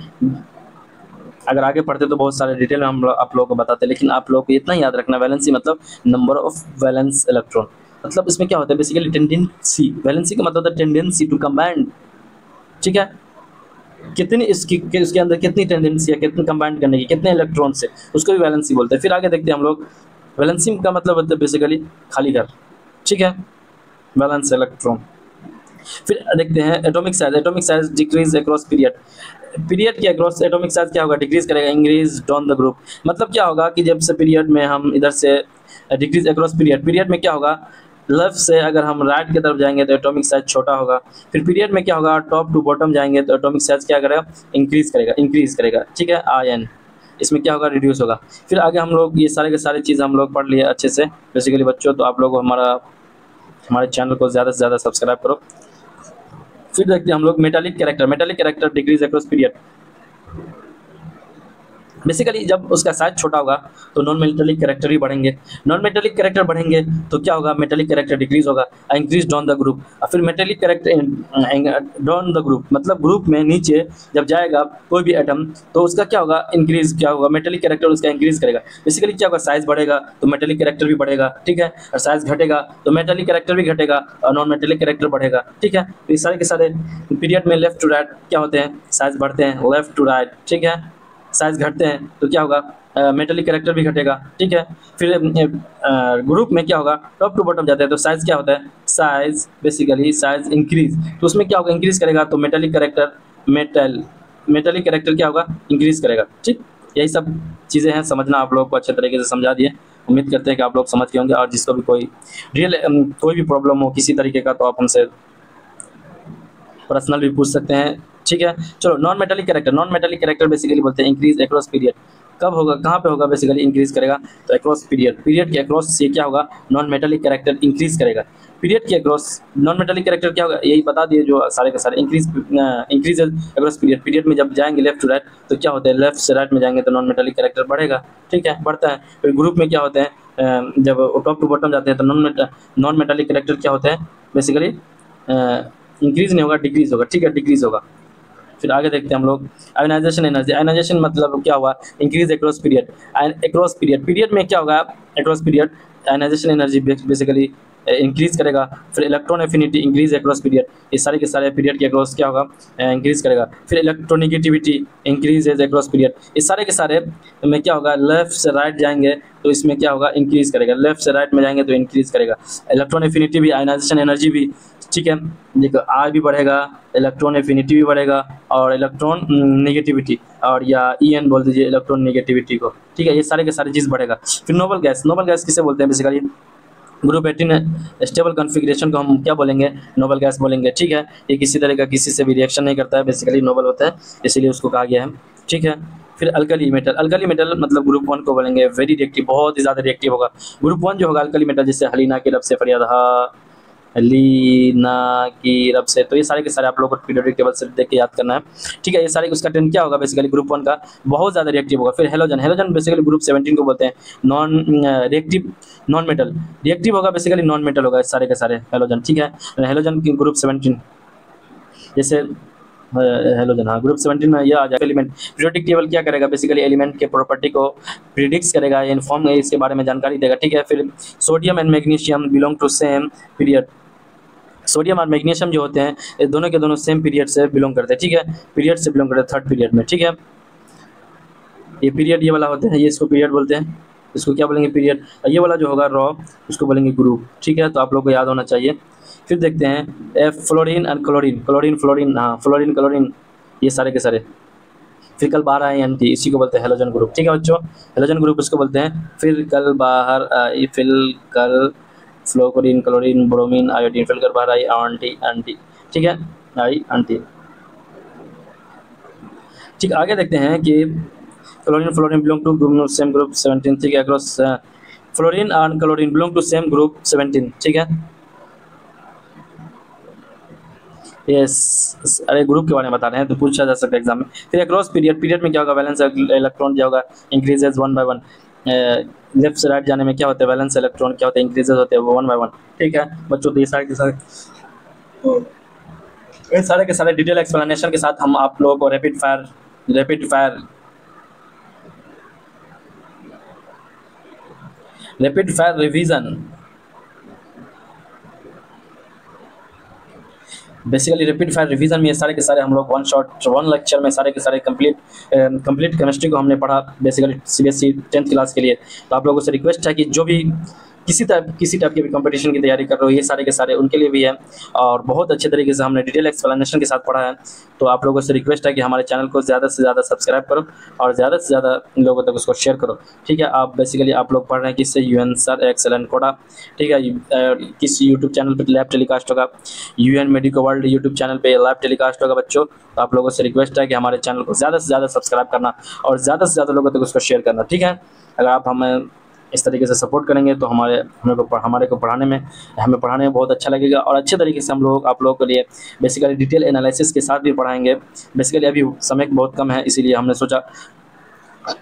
अगर आगे पढ़ते तो बहुत सारे डिटेल में हम आप लोगों को बताते, लेकिन आप लोग को इतना ही याद रखना, वैलेंसी मतलब नंबर ऑफ वैलेंस इलेक्ट्रॉन। मतलब इसमें क्या होता है बेसिकली टेंडेंसी, वैलेंसी का मतलब होता है टेंडेंसी टू कंबाइन। ठीक है, कितनी इसके अंदर कितनी टेंडेंसी है, कितनी कंबाइन करने की, कितने इलेक्ट्रॉन से, उसको भी वैलेंसी बोलते हैं। फिर आगे देखते हैं हम लोग, वैलेंसी का मतलब होता है बेसिकली खाली घर। ठीक है, वैलेंस इलेक्ट्रॉन। फिर देखते हैं atomic size decrease across period के अक्रॉस एटॉमिक साइज क्या होगा, डिक्रीज करेगा, इंक्रीज ऑन द ग्रुप। मतलब क्या होगा कि जब से पीरियड में हम इधर से डिक्रीज अक्रॉस पीरियड में क्या होगा, लेफ्ट से अगर हम राइट की तरफ जाएंगे तो एटॉमिक साइज छोटा होगा। फिर पीरियड में क्या होगा, टॉप टू बॉटम जाएंगे तो एटॉमिक साइज क्या करेगा, इंक्रीज करेगा। ठीक है, IN इसमें क्या होगा, रिड्यूस होगा। फिर आगे हम लोग ये सारे के सारे चीज़ हम लोग पढ़ लिए अच्छे से बेसिकली बच्चों। तो आप लोग हमारे चैनल को ज़्यादा से ज़्यादा सब्सक्राइब करो। फिर देखते हैं हम लोग metallic character decrease across period. Basically जब उसका साइज छोटा होगा तो नॉन मेटालिक कैरेक्टर भी बढ़ेंगे, तो क्या होगा, मेटालिक कैरेक्टर डिक्रीज होगा, इंक्रीज डाउन द ग्रुप। और फिर metallic character down the group मतलब ग्रुप में नीचे जब जाएगा कोई भी एटम तो उसका क्या होगा, मेटालिक कैरेक्टर उसका इंक्रीज करेगा। बेसिकली क्या होगा, साइज बढ़ेगा तो मेटालिक कैरेक्टर भी बढ़ेगा। ठीक है, और साइज घटेगा तो मेटालिक कैरेक्टर भी घटेगा और नॉन मेटालिक कैरेक्टर बढ़ेगा। ठीक है, तो ये सारे के सारे पीरियड में लेफ्ट टू राइट क्या होते हैं, साइज बढ़ते हैं, लेफ्ट टू राइट। ठीक है, साइज घटते हैं तो क्या होगा, मेटालिक कैरेक्टर भी घटेगा। ठीक है, फिर ग्रुप में क्या होगा, टॉप टू बॉटम जाते हैं तो साइज क्या होता है, साइज इंक्रीज, तो उसमें क्या होगा, इंक्रीज करेगा तो मेटालिक कैरेक्टर क्या होगा, इंक्रीज करेगा। ठीक, यही सब चीज़ें हैं, समझना आप लोगों को अच्छे तरीके से समझा दिए। उम्मीद करते हैं कि आप लोग समझ गए होंगे, और जिसको भी कोई भी प्रॉब्लम हो किसी तरीके का तो आप हमसे पर्सनल भी पूछ सकते हैं। ठीक है। चलो non metallic character, non metallic character basically बोलते हैं इंक्रीज अक्रॉस पीरियड। कब होगा, कहाँ पे होगा बेसिकली इंक्रीज करेगा, तो अक्रॉस पीरियड, पीरियड के अक्रॉस से क्या होगा, नॉन मेटालिक कैरेक्टर इंक्रीज करेगा। पीरियड के अक्रॉस नॉन मेटालिक कैरेक्टर क्या होगा, यही बता दिए जो सारे के सारे इंक्रीज अक्रॉस पीरियड। पीरियड में जब जाएंगे लेफ्ट टू राइट तो क्या होता है, लेफ्ट से राइट में जाएंगे तो नॉन मेटालिक कैरेक्टर बढ़ेगा, ठीक है, बढ़ता है। फिर ग्रुप में क्या होते हैं, जब टॉप टू बॉटम जाते हैं तो नॉन मेटालिक कैरेक्टर क्या होता है बेसिकली, इंक्रीज नहीं होगा, डिक्रीज होगा, ठीक है, डिक्रीज होगा। फिर आगे देखते हैं हम लोग आयोनाइजेशन एनर्जी। आयोनाइजेशन मतलब क्या हुआ, increase across period. Across period, period में क्या होगा, across period ionisation energy basically increase करेगा। फिर electron affinity increase across period, ये सारे के सारे पीरियड के अक्रॉस क्या होगा, इंक्रीज करेगा। फिर electronegativity increase as across period, ये सारे के सारे में क्या होगा, लेफ्ट से राइट जाएंगे तो इसमें क्या होगा, इंक्रीज करेगा, लेफ्ट से राइट में जाएंगे तो इंक्रीज करेगा। इलेक्ट्रॉन एफिनिटी भी, आयोनाइजेशन एनर्जी भी, ठीक है, देखो आर भी बढ़ेगा, इलेक्ट्रॉन एफिनिटी भी बढ़ेगा, और इलेक्ट्रॉन नेगेटिविटी, और या EN बोल दीजिए इलेक्ट्रॉन नेगेटिविटी को, ठीक है, ये सारे के सारे चीज़ बढ़ेगा। फिर नोबल गैस, नोबल गैस किसे बोलते हैं बेसिकली, ग्रुप 18 स्टेबल कॉन्फ़िगरेशन को हम क्या बोलेंगे, नोबल गैस बोलेंगे, ठीक है। ये किसी तरह का किसी से भी रिएक्शन नहीं करता है, बेसिकली नोबल होता है, इसीलिए उसको कहा गया है, ठीक है। फिर अल्कली मेटल, अल्कली मेटल मतलब ग्रुप 1 को बोलेंगे वेरी रिएक्टिव, बहुत ही ज़्यादा रिएक्टिव होगा। ग्रुप 1 जो होगा अल्कली मेटल, जैसे हलीना की रब से फरियाद, लीना की रब से, तो ये सारे के सारे आप लोगों को पीरियोडिक टेबल से देख के याद करना है, ठीक है। ये सारे उसका ट्रेंड क्या होगा बेसिकली, ग्रुप 1 का बहुत ज़्यादा रिएक्टिव होगा। फिर हेलोजन, हेलोजन बेसिकली ग्रुप 17 को बोलते हैं non reactive, non metal, reactive होगा बेसिकली नॉन मेटल होगा सारे के सारे हेलोजन, ठीक है। हेलोजन की ग्रुप 17 जैसे हेलोजन, हाँ ग्रुप 17 में यह आ जाएगा। एलिमेंट, पीरियोडिक टेबल क्या करेगा बेसिकली, एलिमेंट के प्रॉपर्टी को प्रिडिक्ट करेगा, इन्फॉर्म इसके बारे में जानकारी देगा, ठीक है। फिर sodium and magnesium belong to same period, sodium और मैग्नीशियम जो होते हैं ये दोनों के दोनों सेम पीरियड से बिलोंग करते हैं, ठीक है, पीरियड से बिलोंग करते हैं, थर्ड पीरियड में, ठीक है। ये पीरियड ये वाला होते हैं, ये इसको पीरियड बोलते हैं, इसको क्या बोलेंगे, पीरियड। ये वाला जो होगा रॉ, उसको बोलेंगे ग्रुप, ठीक है, तो आप लोग को याद होना चाहिए। फिर देखते हैं fluorine and chlorine, chlorine fluorine, हाँ फ्लोरीन क्लोरीन, ये सारे के सारे। फिर कल बाहर आए एंटी, इसी को बोलते हैं हेलोजन ग्रुप, ठीक है बच्चों, हेलोजन ग्रुप इसको बोलते हैं। फिर कल बाहर आई, फिर कल फ्लोरीन क्लोरीन ब्रोमीन आयोडीन, फिर कर बाहर आई आंटी एंटी, ठीक है, आई एंटी, ठीक। आगे देखते हैं कि chlorine fluorine belong to same group 17, ठीक है, across fluorine and chlorine belong to same group 17, ठीक है। यस, अरे ग्रुप के बारे में बता रहे हैं तो पूछा जा सकता है एग्जाम में। फिर अक्रॉस पीरियड, पीरियड में क्या होगा, वैलेंस इलेक्ट्रॉन क्या होगा, इंक्रीजेज 1 बाय 1, लेफ्ट से राइट जाने में क्या होता है, वैलेंस इलेक्ट्रॉन क्या होते हैं, इंक्रीजेज होते हैं 1 बाय 1, ठीक है बच्चों। तो ये सारे के सारे डिटेल एक्सप्लेनेशन के साथ हम आप लोगों को rapid fire revision, basically rapid fire revision में ये सारे के सारे हम लोग वन लेक्चर में सारे के सारे कंप्लीट केमिस्ट्री को हमने पढ़ा बेसिकली CBSE 10th क्लास के लिए। तो आप लोगों से रिक्वेस्ट है कि जो भी किसी टाइप के भी कंपटीशन की तैयारी कर रहे हो, ये सारे के सारे उनके लिए भी है, और बहुत अच्छे तरीके से हमने डिटेल एक्सप्लेनेशन के साथ पढ़ा है। तो आप लोगों से रिक्वेस्ट है कि हमारे चैनल को ज़्यादा से ज़्यादा सब्सक्राइब करो और ज़्यादा से ज़्यादा लोगों तक उसको शेयर करो, ठीक है। आप बेसिकली आप लोग पढ़ रहे हैं किससे, UN सर एक्सेलेंट कोडा, ठीक है, किस यूट्यूब चैनल पर लाइव टेलीकास्ट होगा, UN medico world YouTube channel पर लाइव टेलीकास्ट होगा बच्चों। तो आप लोगों से रिक्वेस्ट है कि हमारे चैनल को ज़्यादा से ज़्यादा सब्सक्राइब करना और ज़्यादा से ज़्यादा लोगों तक उसको शेयर करना, ठीक है। अगर आप हमें इस तरीके से सपोर्ट करेंगे तो हमारे को पढ़ाने में बहुत अच्छा लगेगा, और अच्छे तरीके से हम लोग आप लोगों के लिए बेसिकली डिटेल एनालिसिस के साथ भी पढ़ाएंगे। बेसिकली अभी समय बहुत कम है, इसीलिए हमने सोचा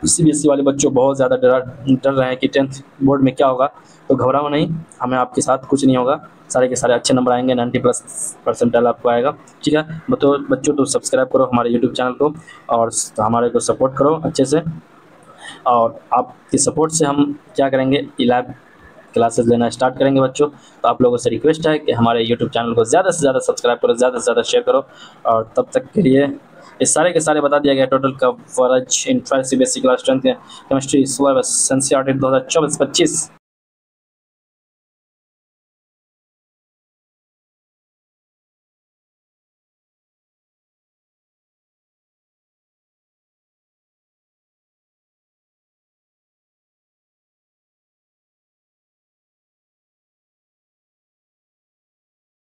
CBSE वाले बच्चों बहुत ज़्यादा डर रहे हैं कि 10th बोर्ड में क्या होगा, तो घबराओ नहीं, हमें आपके साथ कुछ नहीं होगा, सारे के सारे अच्छे नंबर आएंगे, 90+ आपको आएगा, ठीक है। बच्चों तो सब्सक्राइब करो हमारे यूट्यूब चैनल को और हमारे को सपोर्ट करो अच्छे से, और आपकी सपोर्ट से हम क्या करेंगे, लैब क्लासेस लेना स्टार्ट करेंगे बच्चों। तो आप लोगों से रिक्वेस्ट है कि हमारे यूट्यूब चैनल को ज़्यादा से ज़्यादा सब्सक्राइब करो, ज़्यादा से ज़्यादा शेयर करो, और तब तक के लिए इस सारे के सारे बता दिया गया टोटल कवरेज इन CBSE class 10th chemistry syllabus NCERT 2024-25।